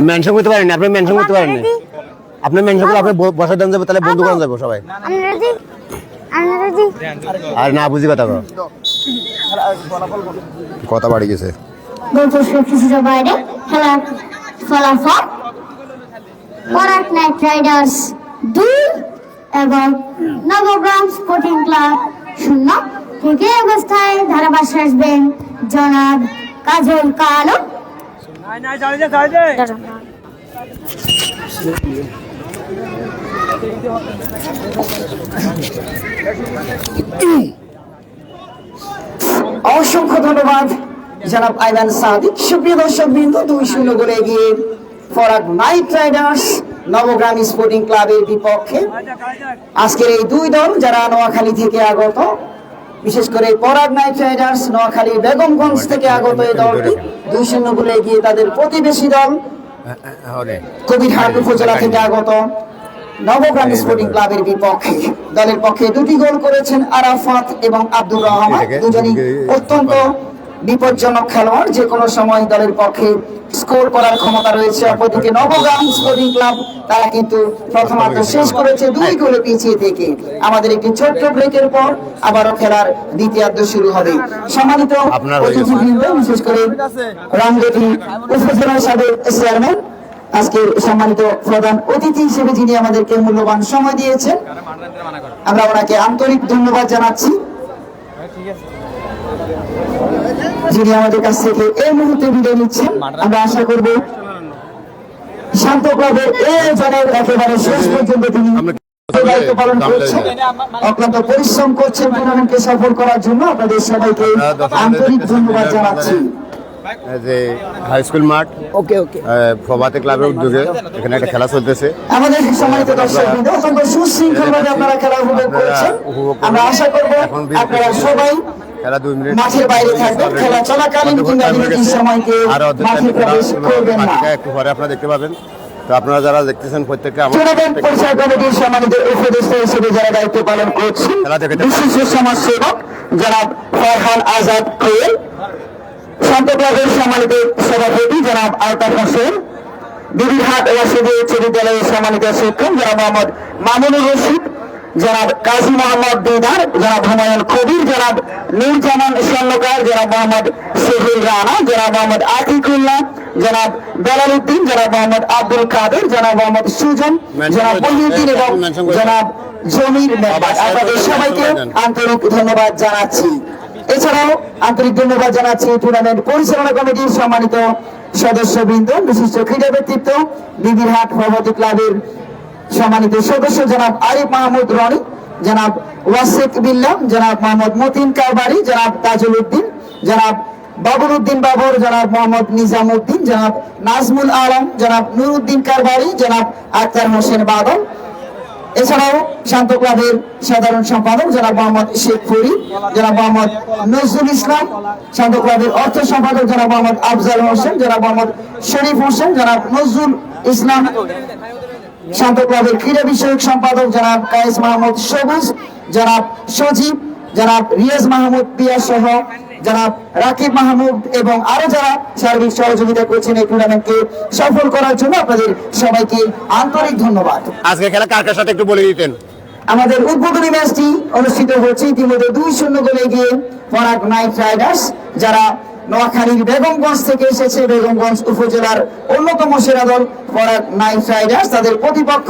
মেনশন করতে পারেননি আপনি, মেনশন করতে পারেননি আপনি, মেনশন করে আপনি বসার দাম যাবে, তাহলে বন্ধু করা যাবে সবাই। আর না বুঝি কথা বাড়ি গেছে। কিছুটা বাইরে খেলার ফলাফল পরাগ নাইট রাইডার্স 2 এবং নবগ্রাম স্পোর্টিং ক্লাব 0। থেকে অবস্থায় ধারাভাষ্যে আসবেন জনাব কাজল কালো। অসংখ্য ধন্যবাদ জনাব আইমান সাদিক। সুপ্রিয় দর্শক বিন্দু, 2-0 গোলে এগিয়ে পরাগ নাইট রাইডার্স নবগ্রাম স্পোর্টিং ক্লাবের বিপক্ষে। আজকের এই দুই দল যারা নোয়াখালী থেকে আগত, বিশেষ করে পরাগ নাইট রাইডার্স নোয়াখালীর বেগমগঞ্জ থেকে আগত এই দলটি 2-0 গোলে এগিয়ে তাদের প্রতিবেশী দল কবিরহাট উপজেলা থেকে আগত নবগ্রাম স্পোর্টিং ক্লাবের বিপক্ষে। দলের পক্ষে 2টি গোল করেছেন আরাফাত এবং আব্দুর রহমান, দুজনই অত্যন্ত বিপজ্জনক খেলোয়াড়, যে কোনো সময় দলের পক্ষে স্কোর করার ক্ষমতা রয়েছে। অপরদিকে নবগ্রাম স্পোর্টিং ক্লাব তারা কিন্তু প্রথমার্ধ শেষ করেছে 2 গোলে পিছিয়ে থেকে। আমাদের একটি ছোট্ট ব্রেকের পর আবারও খেলার দ্বিতীয়ার্ধ শুরু হবে। সম্মানিত অতিথিবৃন্দ, বিশেষ করে রামগতি উপজেলা সাবেক চেয়ারম্যান, আজকের সম্মানিত প্রধান অতিথি হিসেবে যিনি আমাদেরকে মূল্যবান সময় দিয়েছেন, আমরা ওনাকে আন্তরিক ধন্যবাদ জানাচ্ছি, যিনি আমাদের কাছ থেকে এই মুহূর্তে বিদায় নিচ্ছেন। আমরা আশা করব শান্ত ক্লাবের এই জনের একেবারে শেষ পর্যন্ত তিনি দায়িত্ব পালন করছেন, অক্লান্ত পরিশ্রম করছেন টুর্নামেন্টকে সফল করার জন্য। আপনাদের সবাইকে আন্তরিক ধন্যবাদ জানাচ্ছি। যে হাই স্কুল মাঠ প্রভাতে ক্লাবের উদ্যোগে এখানে একটা খেলা চলতেছে। আমাদের সম্মানিত দর্শকবৃন্দ, অত্যন্ত সুশৃঙ্খলভাবে আপনারা খেলা উপভোগ করছেন। আমরা আশা করব আপনারা সবাই খেলা 2 মিনিট মাঠের বাইরে থাকবেন, খেলা চলাকালীন কিংবা বিরতির সময়কে মাঠে প্রবেশ করবেন না। একটু পরে আপনারা দেখতে পাবেন। তো আপনারা যারা দেখতেছেন প্রত্যেককে টুর্নামেন্ট পরিচালনা কমিটির সম্মানিত উপদেষ্টা হিসেবে যারা দায়িত্ব পালন করছেন, বিশিষ্ট সমাজসেবক জনাব ফরহান আজাদ কোয়েল, শান্ত ক্লাবের সম্মানিত সভাপতি জনাব আলতাফ হোসেন, বিবিরহাট ওয়াসিদী উচ্চ বিদ্যালয়ের সম্মানিত শিক্ষক জনাব মোহাম্মদ মামুনুর রশিদ, জনাব কাজী মোহাম্মদ দিদার, জনাব হুমায়ুন কবির, জনাব নুরজামান স্বর্ণকার, জনাব মোহাম্মদ সেহুল রানা, জনাব মোহাম্মদ আতিকুল্লাহ, জনাব বেলাল উদ্দিন, জনাব মোহাম্মদ আব্দুল কাদের, জনাব মোহাম্মদ সুজন, জনাব মহিউদ্দিন এবং জনাব জমির মেম্বার, আপনাদের সবাইকে আন্তরিক ধন্যবাদ জানাচ্ছি। এছাড়াও আন্তরিক ধন্যবাদ জানাচ্ছি টুর্নামেন্ট পরিচালনা কমিটির সম্মানিত সদস্যবৃন্দ, বিশিষ্ট ক্রীড়া ব্যক্তিত্ব, বিবিরহাট ভবতী ক্লাবের সম্মানিত সদস্য জনাব আরিফ মাহমুদ রনি, জনাব ওয়াসিক বিল্লাহ, জনাব মোহাম্মদ মতিন কারবারি, জনাব তাজুল উদ্দিন, জনাব বাবুর উদ্দিন বাবর, জনাব মোহাম্মদ নিজাম উদ্দিন, জনাব নাজমুল আলম, জনাব নুরুদ্দিন কারবারি, জনাব আক্তার হোসেন বাদল। এছাড়াও শান্ত ক্লাবের সাধারণ সম্পাদক জনাব মোহাম্মদ শেখ ফরিদ, জনাব মোহাম্মদ নজরুল ইসলাম, শান্ত ক্লাবের অর্থ সম্পাদক জনাব মোহাম্মদ আফজাল হোসেন, জনাব মোহাম্মদ শরীফ হোসেন, জনাব নজরুল ইসলাম, শান্ত ক্লাবের ক্রীড়া বিষয়ক সম্পাদক জনাব কায়েস মাহমুদ সবুজ, জনাব সজীব, জনাব রিয়াজ মাহমুদ পিয়া সহ জনাব রাকিব মাহমুদ এবং আরো যারা সার্বিক সহযোগিতা করছেন এই টুর্নামেন্টকে সফল করার জন্য আপনাদের সবাইকে আন্তরিক ধন্যবাদ। আজকে খেলা কার কার সাথে একটু বলে দিতেন। আমাদের উদ্বোধনী ম্যাচটি অনুষ্ঠিত হচ্ছে ইতিমধ্যে 2-0 গোলে এগিয়ে ফরাক নাইট রাইডার্স, যারা নোয়াখালীর বেগমগঞ্জ থেকে এসেছে। বেগমগঞ্জ উপজেলার অন্যতম সেরা দল ফরাক নাইট রাইডার্স, তাদের প্রতিপক্ষ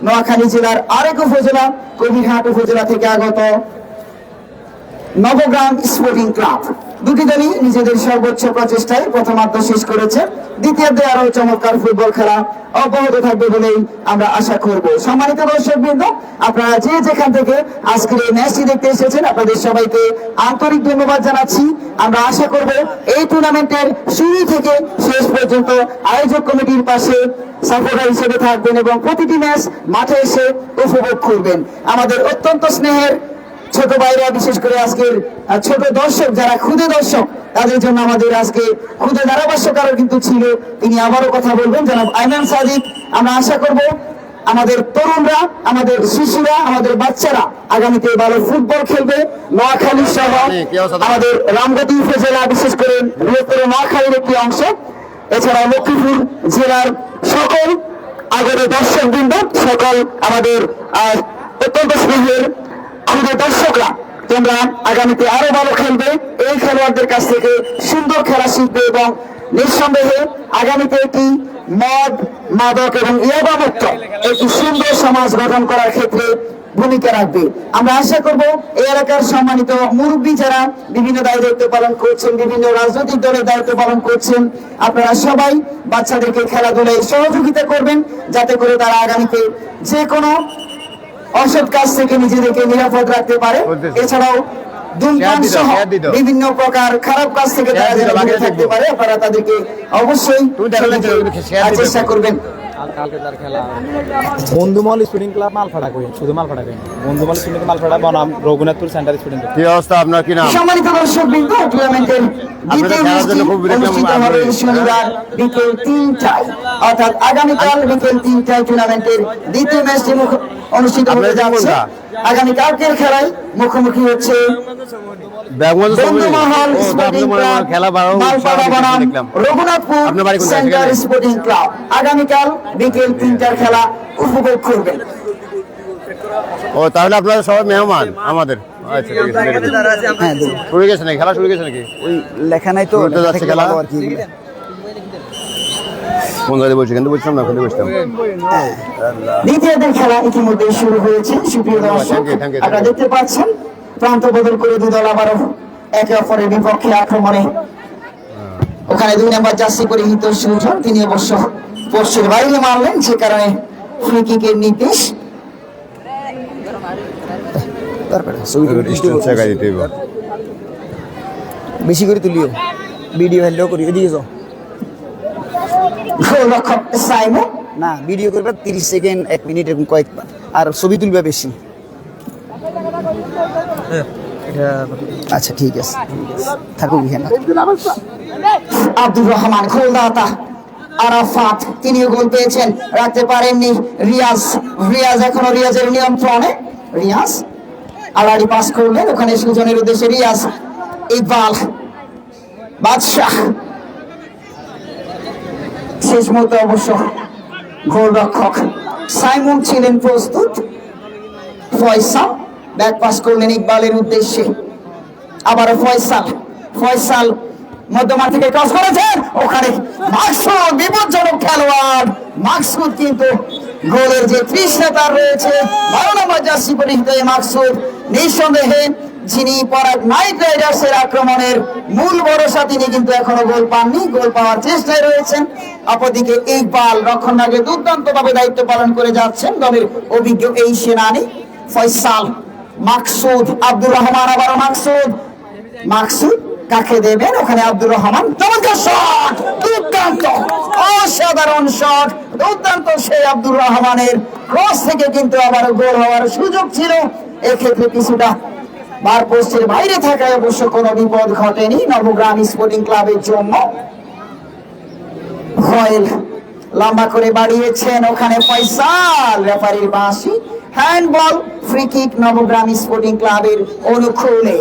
নোয়াখালী জেলার আরেক উপজেলা কবিরহাট উপজেলা থেকে আগত নবগ্রাম স্পোর্টিং ক্লাব। দুটি দলই নিজেদের সর্বোচ্চ প্রচেষ্টায় প্রথমার্ধ শেষ করেছে। দ্বিতীয়ার্ধে আরো চমৎকার ফুটবল খেলা অব্যাহত থাকবে বলেই আমরা আশা করব। সম্মানিত দর্শকবৃন্দ, আপনারা যে যেখান থেকে আজকের এই ম্যাচটি দেখতে এসেছেন আপনাদের সবাইকে আন্তরিক ধন্যবাদ জানাচ্ছি। আমরা আশা করব এই টুর্নামেন্টের শুরু থেকে শেষ পর্যন্ত আয়োজক কমিটির পাশে সাপোর্টার হিসেবে থাকবেন এবং প্রতিটি ম্যাচ মাঠে এসে উপভোগ করবেন। আমাদের অত্যন্ত স্নেহের ছোট ভাইরা, বিশেষ করে আজকের ছোট দর্শক যারা ক্ষুদে দর্শক, তাদের জন্য আমাদের আজকে ক্ষুদে ধারাভাষ্যকারও কিন্তু ছিল, তিনি আবারও কথা বলবেন, জনাব আইমান সাদিক। আমরা আশা করব আমাদের তরুণরা, আমাদের শিশুরা, আমাদের বাচ্চারা আগামীতে ভালো ফুটবল খেলবে। নোয়াখালী সহ আমাদের রামগতি উপজেলা, বিশেষ করে বৃহত্তর নোয়াখালীর একটি অংশ, এছাড়া লক্ষ্মীপুর জেলার সকল আগের দর্শকবৃন্দ, সকল আমাদের অত্যন্ত স্নেহের আমাদের দর্শকরা, তোমরা আগামীতে আরো ভালো খেলবে, এই খেলোয়াড়দের কাছ থেকে সুন্দর খেলা শিখবে এবং নিঃসন্দেহে আগামীতে একটি মদ, মাদক এবং ইয়াবা মুক্ত একটি সুন্দর সমাজ গঠন করার ক্ষেত্রে ভূমিকা রাখবে। আমরা আশা করব এই এলাকার সম্মানিত মুরব্বী যারা বিভিন্ন দায়িত্ব পালন করছেন, বিভিন্ন রাজনৈতিক দলের দায়িত্ব পালন করছেন, আপনারা সবাই বাচ্চাদেরকে খেলাধুলায় সহযোগিতা করবেন, যাতে করে তারা আগামীতে যে কোনো অসৎ কাজ থেকে নিজেদেরকে নিরাপদ রাখতে পারে। এছাড়াও ধূমপান সহ বিভিন্ন প্রকার খারাপ কাজ থেকে তারা যেন দূরে থাকতে পারে, আপনারা তাদেরকে অবশ্যই চেষ্টা করবেন। বন্ধুমহল স্পোর্টিং ক্লাব মালপাড়া কই, শুধু মালপাড়া কই, বন্ধুমহল স্পোর্টিং মালপাড়া বনাম রঘুনাথপুর সেন্টার স্পোর্টিং ক্লাব। কি অবস্থা, আপনার কি নাম? সম্মানিত দর্শকবৃন্দ, টুর্নামেন্টের দ্বিতীয় ম্যাচটি অনুষ্ঠিত হবে শনিবার বিকেল 3টায়, অর্থাৎ আগামীকাল বিকেল 3টায় টুর্নামেন্টের দ্বিতীয় ম্যাচটি অনুষ্ঠিত হতে যাচ্ছে। আগামীকালকের খেলায় মুখোমুখি হচ্ছে বন্ধুমহল স্পোর্টিং ক্লাব মালপাড়া বনাম রঘুনাথপুর সেন্টার স্পোর্টিং ক্লাব। আগামীকাল বিকেল 3টার খেলা উপভোগ করবেন। ও তাহলে আপনারা সবাই মেহমান আমাদের। আচ্ছা ঠিক আছে, শুরু গেছে নাকি খেলা? শুরু গেছে নাকি? ওই লেখা নাই তো যাচ্ছে খেলা আর কি। কোন জায়গায় বলছি? কিন্তু বলছিলাম না, ওখানে বসতাম। দ্বিতীয়ার্ধের খেলা ইতিমধ্যে শুরু হয়েছে। সুপ্রিয় দর্শক, আপনারা দেখতে পাচ্ছেন প্রান্ত বদল করে দুই দল আবারও একে অপরের বিপক্ষে আক্রমণে। ওখানে 2 নম্বর জার্সি পরিহিত সুজন, তিনি অবশ্য পোস্টের বাইরে মারলেন, যে কারণে ফ্রি কিকের নির্দেশ। বেশি করে তুলিও, ভিডিও হ্যান্ডেও করি, এদিকে যাও গোলরক্ষক সাইমন, না ভিডিও করবে 30 সেকেন্ড 1 মিনিট এরকম কয়েকবার, আর ছবি তুলবে বেশি। আচ্ছা ঠিক আছে, থাকুক এখানে। আব্দুর রহমান গোলদাতা আরাফাত, তিনিও গোল পেয়েছেন, রাখতে পারেননি রিয়াজ। রিয়াজ এখনো রিয়াজের নিয়ন্ত্রণে। রিয়াজ আলারি পাস করলেন, ওখানে সুজনের উদ্দেশ্যে রিয়াজ, ইকবাল, বাদশাহ। শেষ মুহূর্তে অবশ্য গোলরক্ষক সাইমন ছিলেন প্রস্তুত। ফয়সাল ব্যাক পাস করলেন ইকবালের উদ্দেশ্যে, আবারও ফয়সাল। ফয়সাল মধ্যমাঠ থেকে ক্রস করেছেন, ওখানে মাকসুদ, বিপজ্জনক খেলোয়াড় মাকসুদ কিন্তু গোলের যে তৃষ্ণা তার রয়েছে। 12 নম্বর জার্সি পরিহিত এই মাকসুদ নিঃসন্দেহে যিনি পরাগ নাইট রাইডার্সের আক্রমণের মূল ভরসা, তিনি কিন্তু এখনো গোল পাননি, গোল পাওয়ার চেষ্টায় রয়েছেন। অপরদিকে ইকবাল রক্ষণভাগে দুর্দান্তভাবে দায়িত্ব পালন করে যাচ্ছেন দলের অভিজ্ঞ এই সেনানী ফয়সাল। মাকসুদ, আব্দুর রহমান, আবারও মাকসুদ কাকে দেবেন? ওখানে আব্দুর রহমান, চমৎকার শট, দুর্দান্ত, অসাধারণ শট, দুর্দান্ত সেই আব্দুর রহমানের ক্রস থেকে কিন্তু আবারও গোল হওয়ার সুযোগ ছিল। এক্ষেত্রে কিছুটা বার পোস্টের বাইরে থাকায় অবশ্য কোনো বিপদ ঘটেনি নবগ্রাম স্পোর্টিং ক্লাবের জন্য। ভয়েল লম্বা করে বাড়িয়েছেন, ওখানে ফয়সাল, রেফারির বাঁশি, handball, free kick Nabagram sporting ক্লাবের অনুকূলে।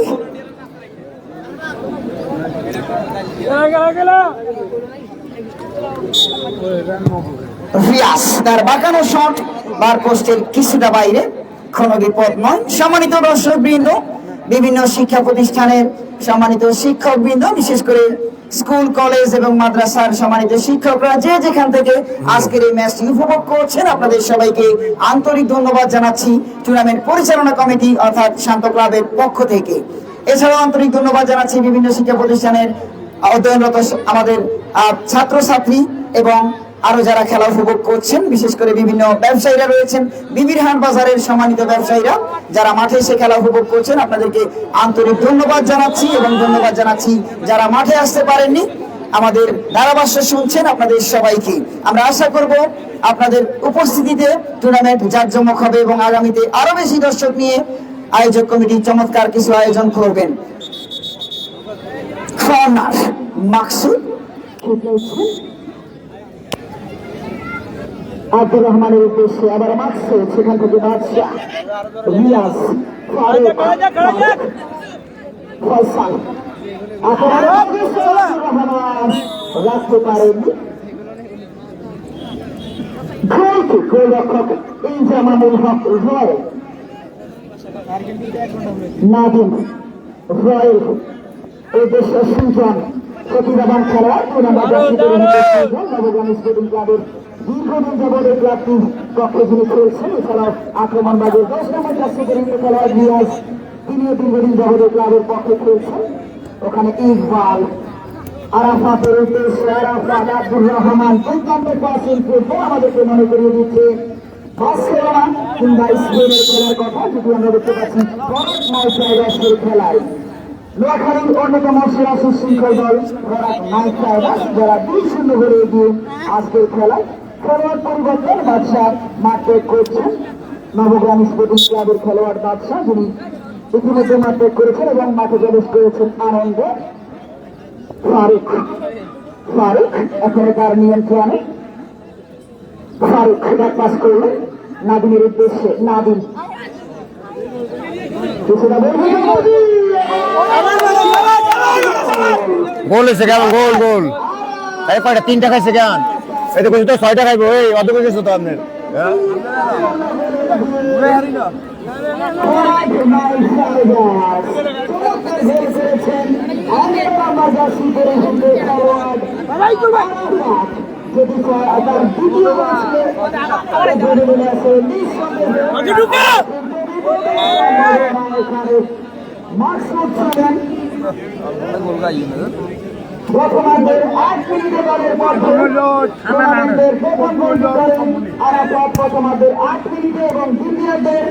রিয়াস তার বাঁকানো শট বার পোস্টের কিছুটা বাইরে, কোনো বিপদ নয়। সম্মানিত দর্শক বৃন্দ, বিভিন্ন শিক্ষা প্রতিষ্ঠানের সম্মানিত শিক্ষক বৃন্দ, বিশেষ করে স্কুল, কলেজ এবং মাদ্রাসার সম্মানিত শিক্ষকরা যে যেখান থেকে আজকের এই ম্যাচটি উপভোগ করছেন, আপনাদের সবাইকে আন্তরিক ধন্যবাদ জানাচ্ছি টুর্নামেন্ট পরিচালনা কমিটি অর্থাৎ শান্ত ক্লাবের পক্ষ থেকে। এছাড়াও আন্তরিক ধন্যবাদ জানাচ্ছি বিভিন্ন শিক্ষা প্রতিষ্ঠানের অধ্যয়নরত আমাদের ছাত্রছাত্রী এবং আরো যারা খেলা উপভোগ করছেন, বিশেষ করে বিভিন্ন ব্যবসায়ীরা রয়েছেন, বিবিরহাট বাজারের সম্মানিত ব্যবসায়ীরা যারা মাঠে এসে খেলা উপভোগ করছেন, আপনাদেরকে আন্তরিক ধন্যবাদ জানাচ্ছি। এবং ধন্যবাদ জানাচ্ছি যারা মাঠে আসতে পারেননি, আমাদের ধারাভাষ্য শুনছেন, আপনাদের সবাইকে আমরা আশা করব আপনাদের উপস্থিতিতে টুর্নামেন্ট জাঁকজমক হবে এবং আগামীতে আরো বেশি দর্শক নিয়ে আয়োজক কমিটি চমৎকার কিছু আয়োজন করবেন। কর্নার, মাকসুদ, আব্দুর রহমানের উদ্দেশ্যে আবার মাকসুদ, সেখান থেকে বাদশা, রিয়াজ, ফয়সাল, রাখতে পারেননি গোলরক্ষক ইনজামামুল হক রয়, নাদিম রয় উদ্দেশ্য সুজন, প্রতিভাবান খেলোয়াড় নবগ্রাম স্পোর্টিং ক্লাবের দীর্ঘদিন যাবৎ এই ক্লাবটির পক্ষে যিনি খেলছেন। এছাড়াও আক্রমণবাদের 10 নম্বর জার্সি পরিহিত খেলোয়াড় রিয়াজ, তিনিও দীর্ঘদিন যাবৎ এই ক্লাবের পক্ষে খেলছেন। ওখানে ইকবাল, আরাফাতের উদ্দেশ্যে আরাফাত, আব্দুর রহমান, দুর্দান্ত পাসিং ফুটবল আমাদেরকে মনে করিয়ে দিচ্ছে বার্সেলোনা কিংবা স্পেনের খেলার কথা, যেটি আমরা দেখতে পাচ্ছি ফরাক নাইট রাইডার্সের খেলায়। নোয়াখালীর অন্যতম সেরা সুশৃঙ্খল দল ফরাক নাইট রাইডার্স, যারা 2-0 করে এগিয়ে আজকের খেলায়। খেলোয়াড় পরিবর্তন, বাদশা মাঠ ত্যাগ করছেন, নবগ্রাম স্পোর্টিং ক্লাবের খেলোয়াড় বাদশা, যিনি ইতিমধ্যে মাঠ ত্যাগ করেছেন এবং মাঠে প্রবেশ করেছেন আনন্দে। ফারুক এখনো তার নিয়ন্ত্রণে, ফারুক ব্যাক পাস করলেন নাদিমের উদ্দেশ্যে, নাদিম কিছুটা গোল হয়েছে কেমন? গোল গোল এই কয়টা? 3টা খাইছে কেন? এই তো কইছো তো 6টা খাইবো। এই অত কইছো তো আপনার, হ্যাঁ? প্রথমার্ধের 8 মিনিটে দলের মধ্যে টুর্নামেন্টের প্রথম গোল করেন আরাফাত প্রথমার্ধের 8 মিনিটে এবং দ্বিতীয়ার্ধের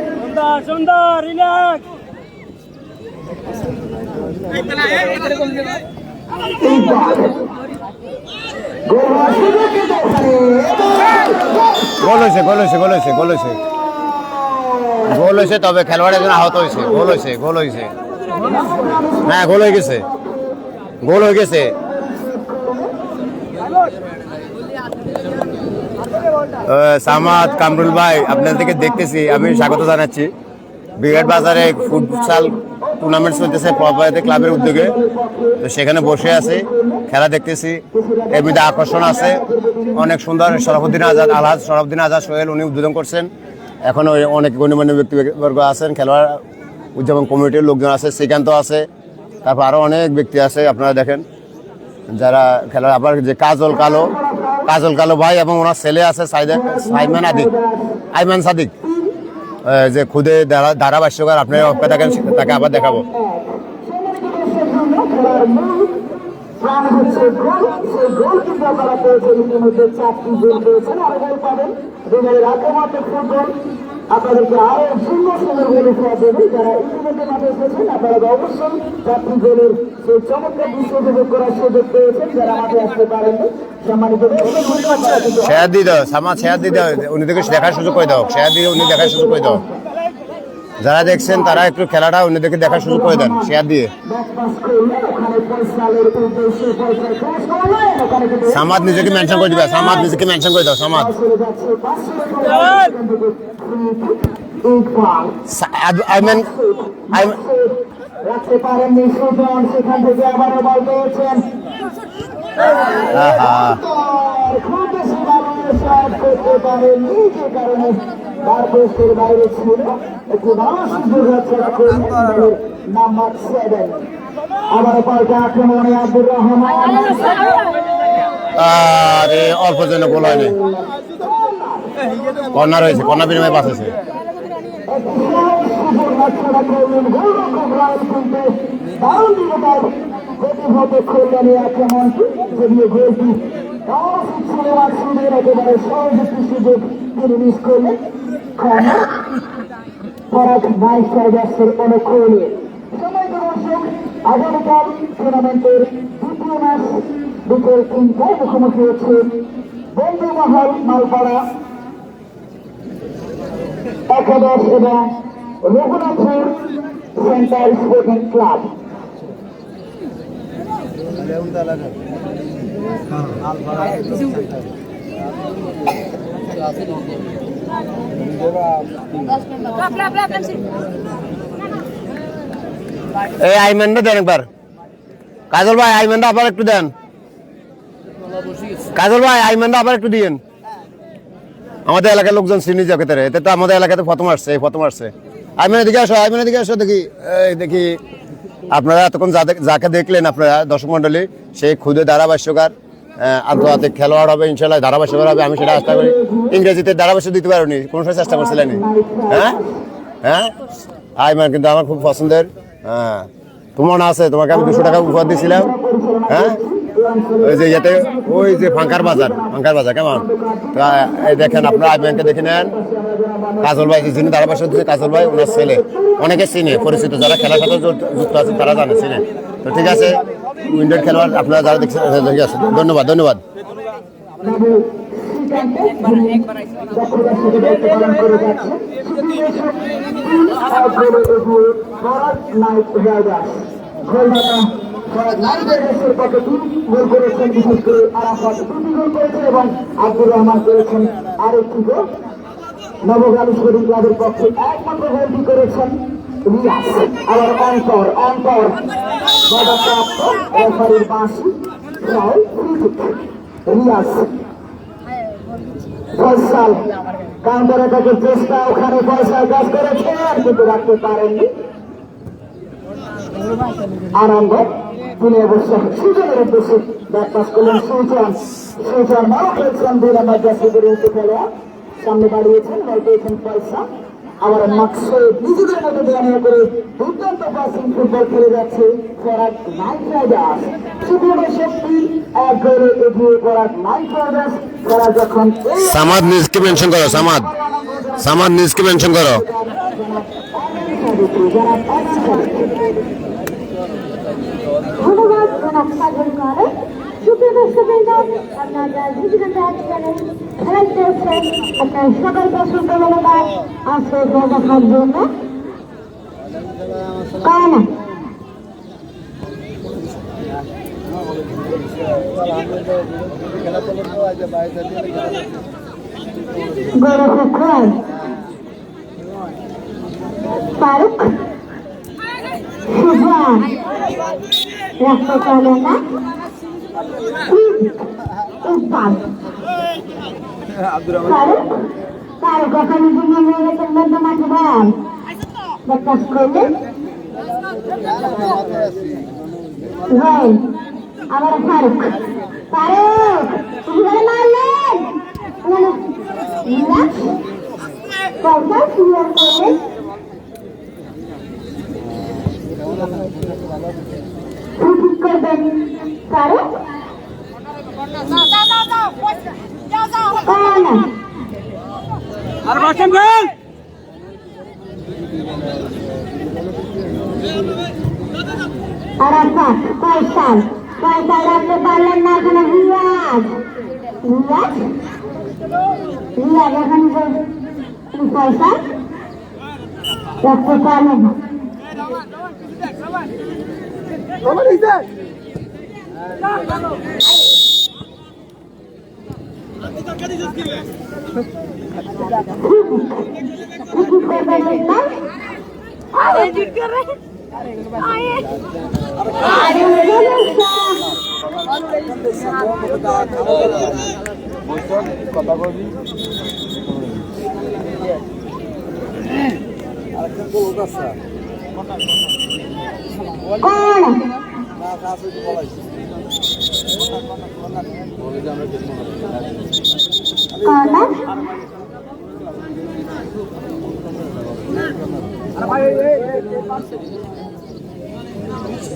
গোল হয়েছে, তবে খেলোয়াড় একজন আহত হয়েছে। গোল হয়েছে, হ্যাঁ গোল হয়ে গেছে। সামাদ কামরুল ভাই, আপনাদেরকে দেখতেছি, আমি স্বাগত জানাচ্ছি। বিরাট বাজারে ফুটসাল টুর্নামেন্ট চলতেছে প্রভাবিত ক্লাবের উদ্যোগে, তো সেখানে বসে আছি, খেলা দেখতেছি। এর মধ্যে আকর্ষণ আছে অনেক সুন্দর। আলহাজ শরফুদ্দিন আজাদ সোহেল উনি উদ্বোধন করছেন। এখন অনেক গণ্যমান্য ব্যক্তিবর্গ আছেন, খেলোয়াড় উদযাপন কমিটির লোকজন আছে, শ্রীকান্ত আছে, তারপর আরও অনেক ব্যক্তি আছে। আপনারা দেখেন যারা খেলোয়াড়, আবার যে কাজল কালো কাজল কালো ভাই এবং ওনার ছেলে আছে আইমান সাদিক, যে খুদে ধারাভাষ্যকার। আপনি অপেক্ষা থাকেন, তাকে আবার দেখাবো। প্রাণ হচ্ছে গোল, সেই গোল কিন্তু আপনারা পেয়েছেন ইতিমধ্যে 4টি গোল পেয়েছেন, আর গোল পাবেন রুমের আক্রমণাত্মক ফুটবল। আপনাদেরকে আরো সুন্দর সুন্দর গোল উপহার দেবে যারা ইতিমধ্যে মাঠে এসেছেন। আপনারা অবশ্যই 4টি গোলের সেই চমৎকার দৃশ্য উপভোগ করার সুযোগ পেয়েছেন যারা মাঠে আসতে পারেননি। সম্মানিত শেয়ার দিয়ে দাও, শেয়ার দিয়ে দাও, উনি থেকে দেখার সুযোগ করে দাও, শেয়ার দিয়ে উনি দেখার সুযোগ করে দাও। যারা দেখছেন তারা একটু খেলাটা অন্যদেরকে দেখার সুযোগ করে দেন শেয়ার দিয়ে। সামাদ নিজেকে মেনশন করে দিবা, সামাদ নিজেকে মেনশন করে দাও, সামাদ। রাখতে পারেননি সুজন, সেখান থেকে আবারও বল পেয়েছেন। খুব বেশি ভালো শট করতে পারেননি, যে কারণে বারপোস্টের বাইরে ছিল। একটু ভালো সুযোগ হচ্ছে নাম্বার 7। আবারও পাল্টা আক্রমণে আব্দুর রহমান। আরে অল্প জন্য গোল হয়নি, কর্নার হয়েছে, কর্নার বিনিময়ে পাস হয়েছে। একেবারে সহজ একটি সুযোগ তিনি মিস করলেন। অনুকূলে সময় দর্শক, আগামীকাল টুর্নামেন্টের দ্বিতীয় ম্যাচ বিকেল 3টায় মুখোমুখি হচ্ছে বন্ধুমহল মালপাড়া একাদশ এবং রঘুনাথপুর সেন্ট্রাল স্পোর্টিং ক্লাব। এই আইমানটা দেন একবার, কাজল ভাই আইমানটা আবার একটু দেন, কাজল ভাই আইমানটা আবার একটু দিয়েন। আমাদের এলাকার লোকজন চিনি যাকে তারে, এতে তো আমাদের এলাকাতে প্রথম আসছে, এই প্রথম আসছে। আইমানের দিকে আসো, আইমানের দিকে আসো, দেখি এই দেখি আপনারা এতক্ষণ যাকে দেখলেন আপনারা দর্শক মন্ডলী, সেই খুদে ধারাভাষ্যকার, আন্তর্জাতিক খেলোয়াড় হবে ইনশাল্লাহ, ধারাভাষ্যকার হবে। আমি সেটা আশা করি। ইংরেজিতে ধারাভাষ্য দিতে পারিনি, কোন সময় চেষ্টা করছিলেন? হ্যাঁ হ্যাঁ, আইমান কিন্তু আমার খুব পছন্দের। হ্যাঁ, তোমার মনে আছে, তোমাকে আমি 200 টাকা উপহার দিয়েছিলাম। হ্যাঁ, ওই যে ইয়েতে, ওই যে ফাঙ্কার বাজার কেমন? এই দেখেন আপনারা আইমানকে দেখে নেন। কাজল ভাই যিনি ধারাভাষ্য দিচ্ছে, কাজল ভাই ওনার ছেলে, অনেকে চিনে, পরিচিত, যারা খেলার সাথে যুক্ত আছে তারা জানে, চিনে। তো ঠিক আছে, উইন্ডোর খেলোয়াড় আপনারা যারা দেখছেন, ঠিক আছে, ধন্যবাদ ধন্যবাদ। এবং আব্দুর রহমান করেছেন আরেকটি গোল। নবগালেশ্বরী ক্লাবের পক্ষে একমাত্র গোলটি করেছেন রিয়াজ। আবার অন্তর বাধাপ্রাপ্ত, রেফারির বাঁশি, রিয়াজ। ফয়সাল কাউন্টার অ্যাটাকের চেষ্টা, ওখানে ফয়সাল কাজ করেছেন কিন্তু রাখতে পারেননি। আনন্দ তিনি অবশ্য সুজনের উদ্দেশ্যে ব্যাট পাস করলেন। সুজন ভালো খেলছেন, 2 নম্বর জাসিদের উঠে খেলোয়াড়, সামনে দাঁড়িয়েছেন, বল পেয়েছেন পয়সা। আবার মাকসুদ নিজেদের মতো দেওয়া করে দুর্দান্ত পাসিং ফুটবল খেলে যাচ্ছে ফরাক নাইট রাইডার্স। সুপ্রিয় শক্তি এক গোলে এগিয়ে ফরাক নাইট রাইডার্স। তারা যখন সামাদ নিজকে মেনশন করো, সামাদ নিজকে মেনশন করো। ধন্যবাদ জনাব সাজল করে। সুপ্রিয় দর্শকবৃন্দ, আপনারা যারা ভিডিওটা দেখছেন, খেলা দেখছেন, আপনার সবাইকে অসংখ্য ধন্যবাদ আজকে দেখার জন্য। কারণ ফারুক সুজান রাখতে পারলেন না। ফারুক ওখানে জন্য হয়ে গেছেন মধ্য মাঠে বল ব্যাকপাস করলেন। আবার ফারুক ফারুক তুমি বলে মারলেন কয়টা ক্লিয়ার করলেন ঠিক করবেন ফারুক কানা আর বাসন গেল আরাফাত ফয়সাল রাখতে পারলেন না এখানে রিয়াজ এখানে ফয়সাল রাখতে পারলেন না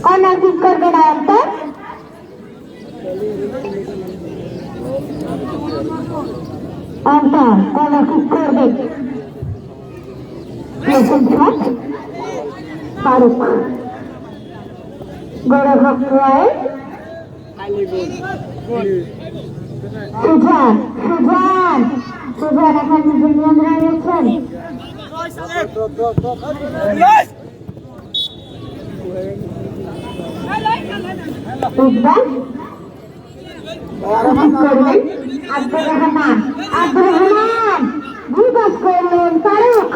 কর্নার ঠিক করবে না একটা কর্নার ঠিক করবে ফারুক গৌরব রায় সুজান এখন নিজের নিয়ন্ত্রণে রয়েছেন আব্দুর রহমান বিকাশ করলেন ফারুক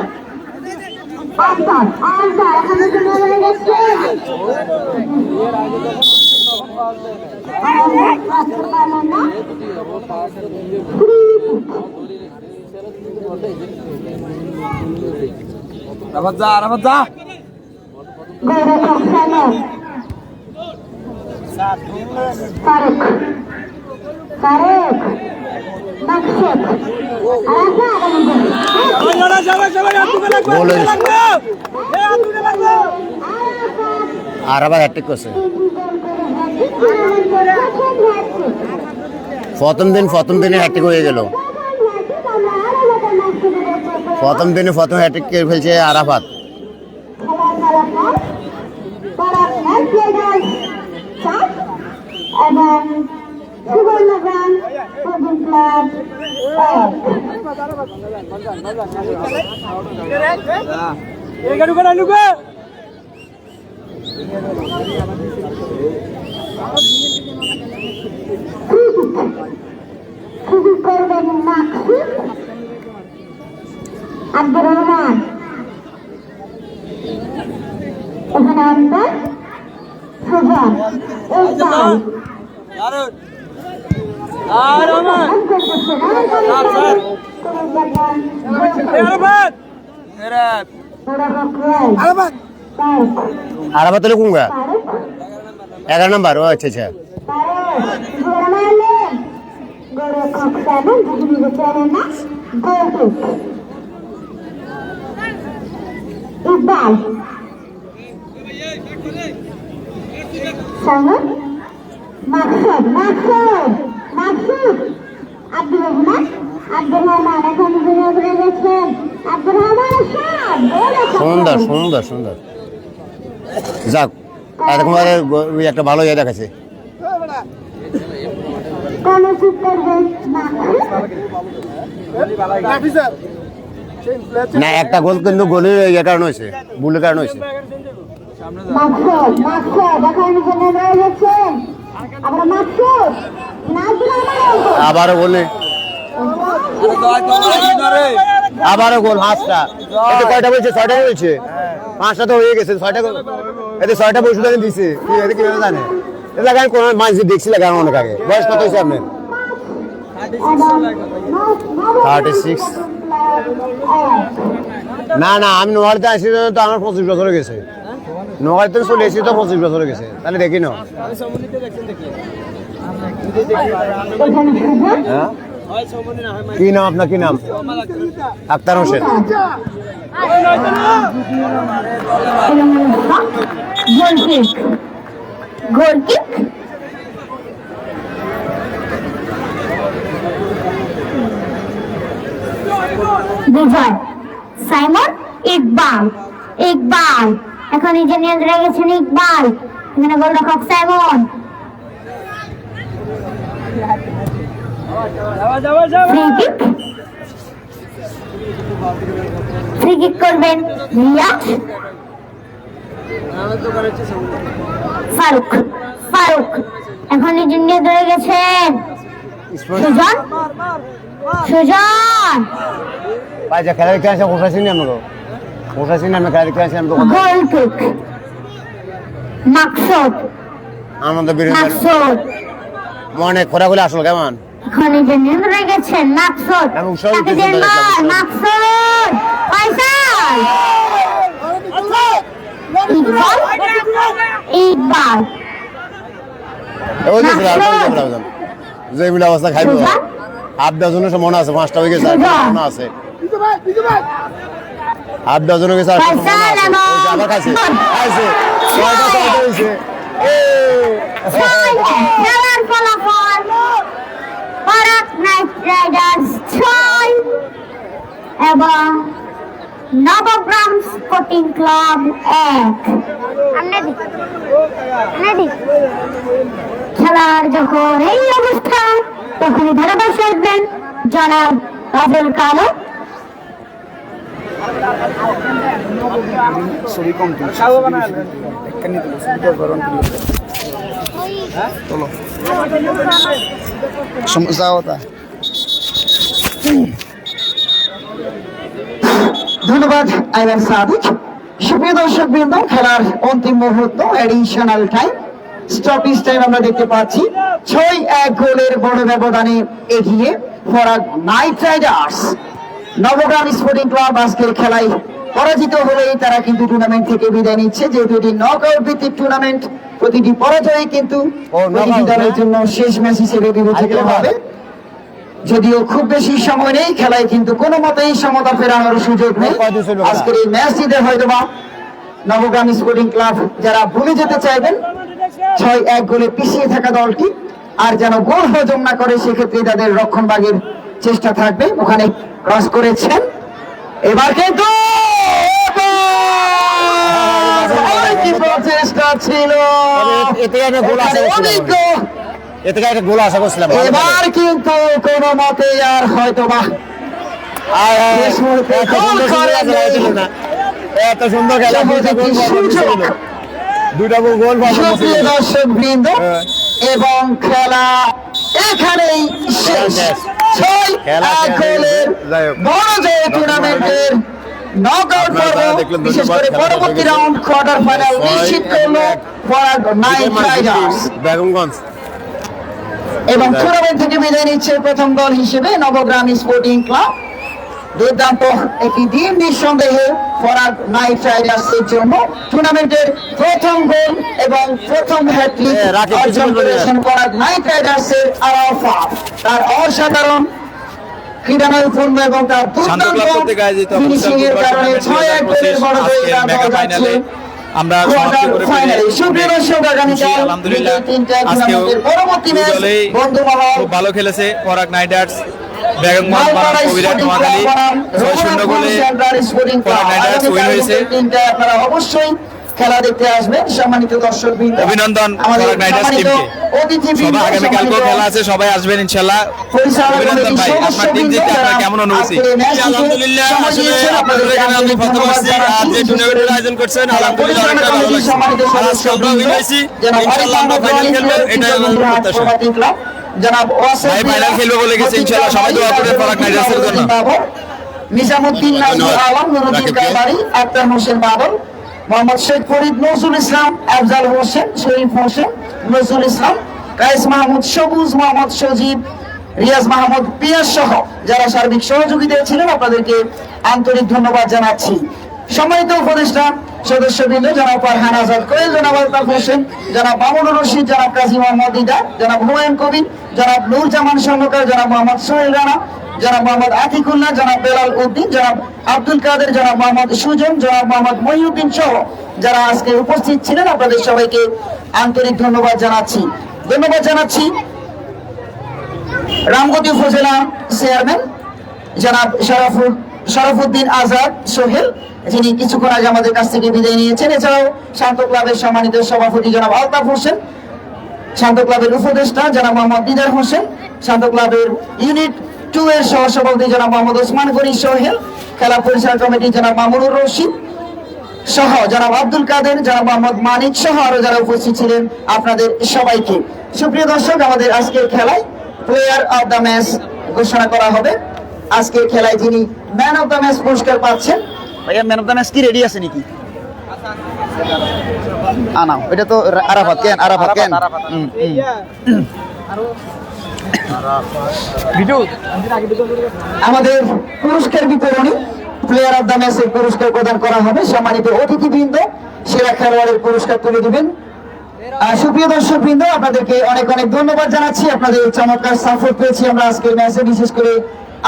এখানে চলে গেছেন ফারুক মাকসুদ আর আবার হ্যাট্রিক করছে প্রথম দিনে হ্যাট্রিক হয়ে গেল প্রথম হ্যাট্রিক কে ফেলছে আরাফাত এবং সুবর্ণগ্রাম ফুটবল ক্লাব সুযোগ করবেন মাকসুদ আব্দুর রহমান এখানে আমরা সুজান আরাফাত হলো কোনগা 11 নম্বর ও আচ্ছা আচ্ছা ইকবাল মাকসুদ আব্দুর রহমান এখন গেছেন আব্দুর রহমান সুন্দর যাক এরকম একটা ভালো ইয়ে দেখাচ্ছে কোন ঠিক করবেন না একটা গোল কিন্তু গোলের ইয়ে কারণ হয়েছে ভুলের কারণ হয়েছে আবারও গোলে আবারও গোল 5টা এতে কয়টা বলছে 6টা বলছে 5টা তো হয়ে গেছে 6টা এতে 6টা বসে দাঁড়িয়ে দিছে এতে কিভাবে জানে এটা গান কোন মানুষ দেখছি লাগানো অনেক আগে বয়স কত হয়েছে আপনার 36 না আমি নোয়াড়িতে আসি তো আমার 25 বছর হয়ে গেছে নোয়াড়িতে চলে এসেছি তো 25 বছর হয়ে গেছে তাহলে দেখি না কি নাম আপনার, কি নাম? আক্তার হোসেন। গোলকিক বিজয় সাইমন ইকবাল ইকবাল এখন নিজে নিয়ন্ত্রণে গেছেন ইকবাল এখানে গোলরক্ষক সাইমন ফ্রি কিক করবেন রিয়াদ ফারুক ফারুক এখন নিজে নিয়ন্ত্রণে গেছেন সুজন সুজন ভাই যা খেলা দেখতে আসে কোথায় চিনি আমাকে, কোথায় চিনি আমরা খেলা দেখতে আসি আমি তো গোল কিক মাকসুদ আনন্দ বিরোধী মাকসুদ মনে খোরাগুলো আসলো কেমন? এখন নিজে নিয়ন্ত্রণে গেছেন মাকসুদ আমি উৎসাহ তাকে দিতেছি দেন তাদেরকে, বল, মাকসুদ ফয়সাল ইকবাল ইকবাল ওই যে যে মিলে অবস্থা খাইব হাফ ডজনের মনে আছে, 5টা হয়ে গেছে, মনে আছে হাফ ডজন হয়ে গেছে, আবার খাইছে খাইছে 6টা 6টা হয়েছে। খেলার ফলাফল ফরাক নাইট রাইডার্স 6 এবং নবগ্রাম স্পোর্টিং ক্লাব 1। খেলার যখন এই অবস্থা তখনই ধারাভাষ্য আসবেন জনাব রাজুল কালো। সমস্যা হতা ধন্যবাদ আইমান সাদিক। সুপ্রিয় দর্শক বৃন্দ, খেলার অন্তিম মুহূর্ত, এডিশনাল টাইম, স্টপেজ টাইম আমরা দেখতে পাচ্ছি। 6-1 গোলের বড় ব্যবধানে এগিয়ে Farak Knight Riders. Nabagram Sporting Club আজকের খেলায় পরাজিত হলেই তারা কিন্তু টুর্নামেন্ট থেকে বিদায় নিচ্ছে, যেহেতু এটি নকআউট ভিত্তিক টুর্নামেন্ট। প্রতিটি পরাজয় কিন্তু প্রতিটি দলের জন্য শেষ ম্যাচ হিসেবে বিবেচিত হবে। যদিও খুব বেশি সময় নেই, খেলায় কিন্তু কোনো মতেই সমতা ফেরানোর সুযোগ নেই। আজকের এই ম্যাচটিতে হয়তোবা নবগ্রাম স্পোর্টিং ক্লাব যারা ভুলে যেতে চাইবেন 6-1 গোলে পিছিয়ে থাকা দলটি, আর যেন গোল হজম না করে, সেক্ষেত্রে তাদের রক্ষণভাগের চেষ্টা থাকবে। ওখানে ক্রস করেছেন, এবার কিন্তু কি প্রচেষ্টা ছিল, এতে একটা গোল আশা করছিলাম, এতে একটা গোল আশা করছিলাম। এবার কিন্তু কোনো মতে আর হয়তোবা এত সুন্দর খেলা, দুইটা গোল দর্শক বৃন্দ, এবং খেলা এখানেই শেষ। 6-1 গোলের বড় জয় টুর্নামেন্টের নকআউট পর্ব, বিশেষ করে পরবর্তী রাউন্ড কোয়ার্টার ফাইনাল নিশ্চিত করলো ফরাক নাইট রাইডার্স। বেগমগঞ্জ এবং টুর্নামেন্ট থেকে বিদায় নিচ্ছে প্রথম দল হিসেবে নবগ্রাম স্পোর্টিং ক্লাব। দুর্দান্ত একটি দিন নিঃসন্দেহে ফরাক নাইট রাইডার্স এর জন্য টুর্নামেন্টের প্রথম গোল এবং প্রথম হ্যাট্রিক অর্জন করেছেন ফরাক নাইট রাইডার্স এর আরাফাত। তার অসাধারণ ক্রীড়া নৈপুণ্য এবং তার দুর্দান্ত ফিনিশিং এর কারণে 6-1 গোলের বড় জয় যাচ্ছে আমরা ফাইনালে। সুপ্রিয় দর্শক, আগামীকাল আলহামদুলিল্লাহ আজকেও পরবর্তী ম্যাচ বন্ধুমহল খুব ভালো খেলেছে ফরাক নাইটার্স বেগমগঞ্জ বনাম কবিরাট নোয়াখালী 6-0 গোলে ফরাক নাইটার্স উইন হয়েছে। আপনারা অবশ্যই খেলা দেখতে আসবেন। সম্মানিত দর্শকবৃন্দ, অভিনন্দন ফরাক নাইটার্স টিমকে। সবাই আগামীকালকেও খেলা আছে, সবাই আসবেন ইনশাআল্লাহ। অভিনন্দন ভাই, আপনার টিম জিতে আপনার কেমন অনুভূতি? আলহামদুলিল্লাহ, আসলে আপনাদের এখানে আমি প্রথম আসছি, আর যে টুর্নামেন্টের আয়োজন করছেন আলহামদুলিল্লাহ অনেকটা ভালো লাগছে। আর আজকে আমরা উইন হয়েছি, ইনশাআল্লাহ আমরা ফাইনাল খেলবো, এটাই আমাদের প্রত্যাশা। ভাই ফাইনাল খেলবো বলে গেছে, ইনশাআল্লাহ সবাই দোয়া করবেন ফরাক নাইটার্সের জন্য। নিজামুদ্দিন নাজির আলম, নুরুদ্দিন কাবারি, আক্তার হোসেন বাদল, মোহাম্মদ শেখ ফরিদ, নজরুল ইসলাম, আফজাল হোসেন, শরীফ হোসেন, নজরুল ইসলাম, কায়েস মাহমুদ সবুজ, মোহাম্মদ সজীব, রিয়াজ মাহমুদ পিয়াস সহ যারা সার্বিক সহযোগিতা ছিলেন, আপনাদেরকে আন্তরিক ধন্যবাদ জানাচ্ছি। সম্মানিত উপদেষ্টা সদস্যবৃন্দ জনাব ফারহান আজাদ কোয়েল, জনাব আলতাফ হোসেন, জনাব মামুনুর রশিদ, জনাব কাজী মোহাম্মদ দিদার, জনাব হুমায়ুন কবির, জনাব নূর জামান স্বর্ণকার, জনাব মোহাম্মদ সোহেল রানা, জনাব মোহাম্মদ আতিকুল্লাহ, জনাব বেলাল উদ্দিন, জনাব আব্দুল কাদের, জনাব মোহাম্মদ সুজন, জনাব মোহাম্মদ মহিউদ্দিন সহ যারা আজকে উপস্থিত ছিলেন আপনাদের সবাইকে আন্তরিক ধন্যবাদ জানাচ্ছি। ধন্যবাদ জানাচ্ছি রামগতি উপজেলা চেয়ারম্যান জনাব শরফুদ্দিন আজাদ সোহেল, যিনি কিছুক্ষণ আগে আমাদের কাছ থেকে বিদায় নিয়েছেন। এছাড়াও শান্ত ক্লাবের সম্মানিত সভাপতি জনাব আলতাফ হোসেন, শান্ত ক্লাবের উপদেষ্টা জনাব মোহাম্মদ দিদার হোসেন, শান্ত ক্লাবের ইউনিট 2 এর সহসভাপতি জনাব মোহাম্মদ ওসমান গনি সোহেল, খেলা পরিচালনা কমিটি জনাব মামুনুর রশিদ সহ জনাব আব্দুল কাদের, জনাব মোহাম্মদ মানিক সহ আরো যারা উপস্থিত ছিলেন আপনাদের সবাইকে। সুপ্রিয় দর্শক, আমাদের আজকের খেলায় প্লেয়ার অফ দ্য ম্যাচ ঘোষণা করা হবে। আজকের খেলায় যিনি ম্যান অফ দ্য ম্যাচ পুরস্কার পাচ্ছেন, ভাইয়া ম্যান অফ দ্য ম্যাচ কি রেডি আছে নাকি? না এটা তো আরাফাত কেন আমাদের পুরস্কার বিতরণী প্লেয়ার অফ দ্য ম্যাচের পুরস্কার প্রদান করা হবে। সম্মানিত অতিথিবৃন্দ সেরা খেলোয়াড়ের পুরস্কার তুলে দিবেন। সুপ্রিয় দর্শক বৃন্দ, আপনাদেরকে অনেক অনেক ধন্যবাদ জানাচ্ছি। আপনাদের চমৎকার সাপোর্ট পেয়েছি আমরা আজকের ম্যাচে, বিশেষ করে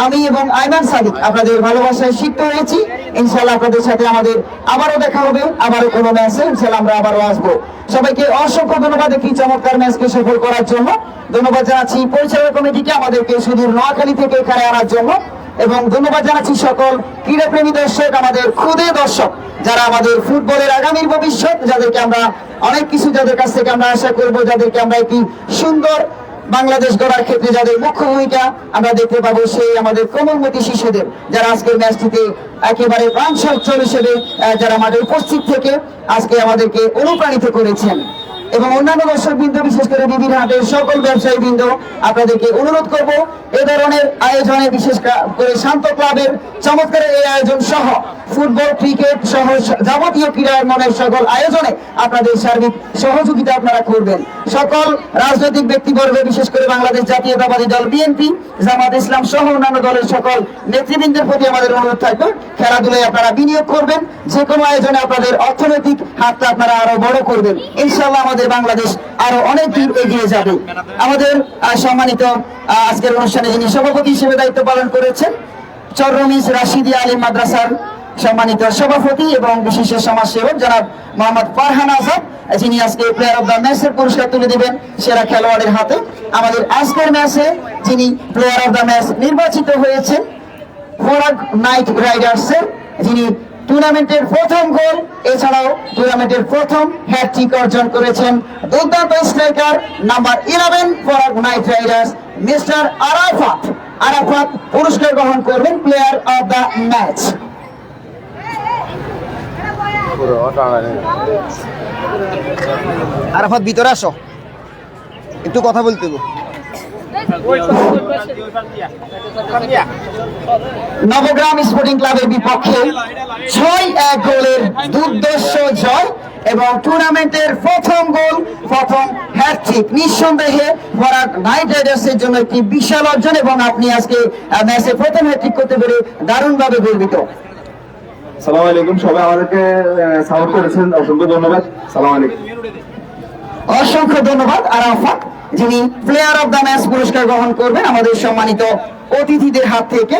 আমি এবং আইমান সাদিক আপনাদের ভালোবাসায় শিখতে হয়েছি। ইনশাআল্লাহ আপনাদের সাথে আমাদের আবারও দেখা হবে, আবারও কোনো ম্যাচে ইনশাআল্লাহ আমরা আবারও আসবো। সবাইকে অসংখ্য ধন্যবাদ একটি চমৎকার ম্যাচকে সফল করার জন্য। ধন্যবাদ জানাচ্ছি পরিচালনা কমিটিকে আমাদেরকে সুদূর নোয়াখালী থেকে এখানে আনার জন্য, এবং ধন্যবাদ জানাচ্ছি সকল ক্রীড়াপ্রেমী দর্শক, আমাদের ক্ষুদে দর্শক যারা আমাদের ফুটবলের আগামীর ভবিষ্যৎ, যাদেরকে আমরা অনেক কিছু যাদের কাছ থেকে আমরা আশা করব, যাদেরকে আমরা একটি সুন্দর বাংলাদেশ গড়ার ক্ষেত্রে যাদের মুখ্য ভূমিকা আমরা দেখতে পাবো, সেই আমাদের কোমলমতি শিশুদের যারা আজকের ম্যাচটিতে একেবারে প্রাণ সঞ্চল হিসেবে যারা আমাদের উপস্থিত থেকে আজকে আমাদেরকে অনুপ্রাণিত করেছেন। এবং অন্যান্য দর্শক বৃন্দ, বিশেষ করে বিভিন্ন হাটের সকল ব্যবসায়ী বৃন্দ, আপনাদেরকে অনুরোধ করব এ ধরনের আয়োজনে, বিশেষ করে শান্ত ক্লাবের চমৎকার এই আয়োজন সহ ফুটবল, ক্রিকেট সহ যাবতীয় ক্রীড়ার মনের সকল আয়োজনে আপনাদের সার্বিক সহযোগিতা আপনারা করবেন। সকল রাজনৈতিক ব্যক্তিবর্গ, বিশেষ করে বাংলাদেশ জাতীয়তাবাদী দল বিএনপি, জামাত ইসলাম সহ অন্যান্য দলের সকল নেতৃবৃন্দের প্রতি আমাদের অনুরোধ থাকবে খেলাধুলায় আপনারা বিনিয়োগ করবেন। যে কোনো আয়োজনে আপনাদের অর্থনৈতিক হাতটা আপনারা আরো বড় করবেন। ইনশাআল্লাহ আমাদের বাংলাদেশ আরো অনেক দূর এগিয়ে যাবে। আমাদের সম্মানিত আজকের অনুষ্ঠানে যিনি সভাপতি হিসেবে দায়িত্ব পালন করেছেন, চররমিজ রাশিদিয়া আলী মাদ্রাসার সম্মানিত সভাপতি এবং বিশিষ্ট সমাজসেবক জনাব মোহাম্মদ ফারহান আজাদ, যিনি আজকে প্লেয়ার অফ দ্য ম্যাচের পুরস্কার তুলে দিবেন সেরা খেলোয়াড়ের হাতে। আমাদের আজকের ম্যাচে যিনি প্লেয়ার অফ দ্য ম্যাচ নির্বাচিত হয়েছেন, ফরাগ নাইট রাইডার্সের যিনি টুর্নামেন্টের প্রথম গোল এছাড়াও টুর্নামেন্টের প্রথম হ্যাটট্রিক অর্জন করেছেন দুর্দান্ত striker number 11 Farag Knight Riders mister Arafat পুরস্কার গ্রহণ করবেন player of the match. Arafat ভিতরে আসো, একটু কথা বলতে হবে। নবগ্রাম স্পোর্টিং ক্লাবের বিপক্ষে 6-1 গোলের দুর্ধর্ষ জয় এবং টুর্নামেন্টের প্রথম গোল, প্রথম হ্যাটট্রিক, নিঃসন্দেহে ফরাগ নাইট রাইডার্সের জন্য একটি বিশাল অর্জন এবং আপনি আজকে ম্যাচে প্রথম হ্যাটট্রিক করতে পেরে দারুণভাবে গর্বিত। সালাম আলাইকুম, সবাই আমাদেরকে সাপোর্ট করেছেন, অসংখ্য ধন্যবাদ। সালাম আলাইকুম। অসংখ্য ধন্যবাদ আরাফাত, যিনি প্লেয়ার অফ দ্য ম্যাচ পুরস্কার গ্রহণ করবেন আমাদের সম্মানিত অতিথিদের হাত থেকে।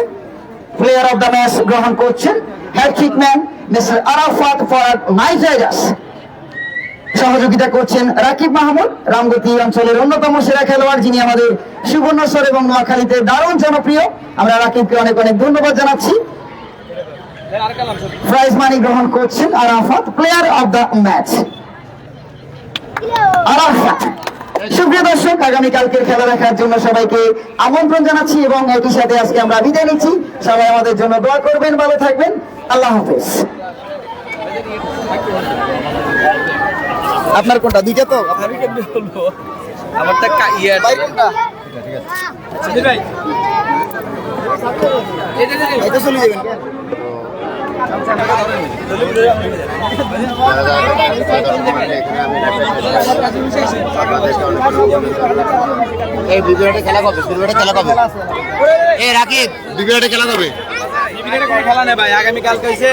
প্লেয়ার অফ দ্য ম্যাচ গ্রহণ করছেন hattrick man mister Arafat Farag Knight Riders. সহযোগিতা করছেন রাকিব মাহমুদ, রামগতি অঞ্চলের অন্যতম সেরা খেলোয়াড়, যিনি আমাদের সুবর্ণচর এবং নোয়াখালীতে দারুণ জনপ্রিয়। আমরা রাকিবকে অনেক অনেক ধন্যবাদ জানাচ্ছি। প্রাইজ মানি গ্রহণ করছেন Arafat, player of the match Arafat. সুপ্রিয় দর্শক, আগামীকালকের খেলা দেখার জন্য সবাইকে আমন্ত্রণ জানাচ্ছি এবং একই সাথে আজকে আমরা বিদায় নিচ্ছি। সবাই আমাদের জন্য দোয়া করবেন, ভালো থাকবেন, আল্লাহ হাফেজ। আপনার কোনটা? দুইটা তো আমারটা এটা চলে যাবেন। এই বিবিআরটা খেলা কবে? এই রাকিব, বিবিআরটা খেলা কবে? খেলা নেই ভাই, আগামীকাল কইছে,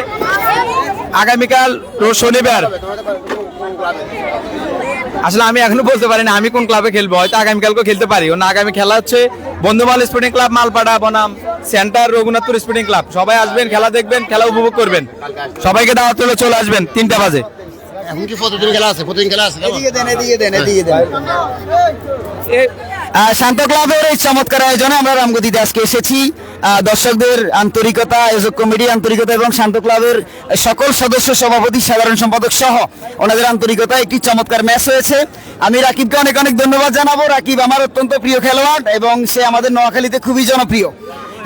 আগামীকাল রোজ শনিবার। আসলে আমি এখনো বলতে পারি না আমি কোন ক্লাবে খেলবো, হয়তো আগামীকালকেও খেলতে পারি। না, আগামী খেলা হচ্ছে বন্ধুমাল স্পোর্টিং ক্লাব, মালপাড়া বনাম সেন্টার রঘুনাথপুর স্পোর্টিং ক্লাব। সবাই আসবেন, খেলা দেখবেন, খেলা উপভোগ করবেন। সবাইকে দাওয়াত রইলো, চলে আসবেন 3টা বাজে। এখন কি প্রতিদিন খেলা আছে? প্রতিদিন খেলা আছে? এদিকে দেন শান্ত ক্লাবের এই চমৎকার আয়োজনে আমরা রামগতিতে আজকে এসেছি। দর্শকদের আন্তরিকতা, আয়োজক কমিটি আন্তরিকতা এবং শান্ত ক্লাবের সকল সদস্য, সভাপতি, সাধারণ সম্পাদক সহ ওনাদের আন্তরিকতা একটি চমৎকার ম্যাচ হয়েছে। আমি রাকিবকে অনেক অনেক ধন্যবাদ জানাবো। রাকিব আমার অত্যন্ত প্রিয় খেলোয়াড় এবং সে আমাদের নোয়াখালীতে খুবই জনপ্রিয়।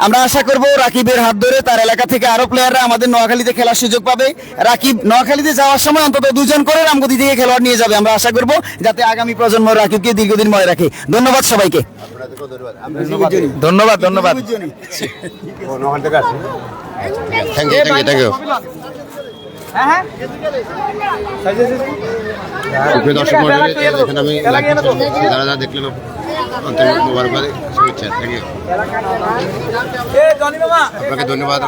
আমরা আশা করব রাকিবের হাত ধরে তার এলাকা থেকে আরো প্লেয়াররা আমাদের নোয়াখালীতে খেলার সুযোগ পাবে। রাকিব নোয়াখালীতে যাওয়ার সময় অন্তত 2 জন করে রামগতি থেকে খেলোয়াড় নিয়ে যাবে। আমরা আশা করব যাতে আগামী প্রজন্ম রাকিবকে দীর্ঘদিন মনে রাখে। ধন্যবাদ সবাইকে। ধন্যবাদ, ধন্যবাদ। Thank you, thank you, thank you. প্রিয় দর্শক মণ্ডলী, এখানে আমি যারা যারা দেখলেন আন্তরিক মোবারকবাদ, শুভেচ্ছা। থ্যাংক ইউ, আপনাকে ধন্যবাদ।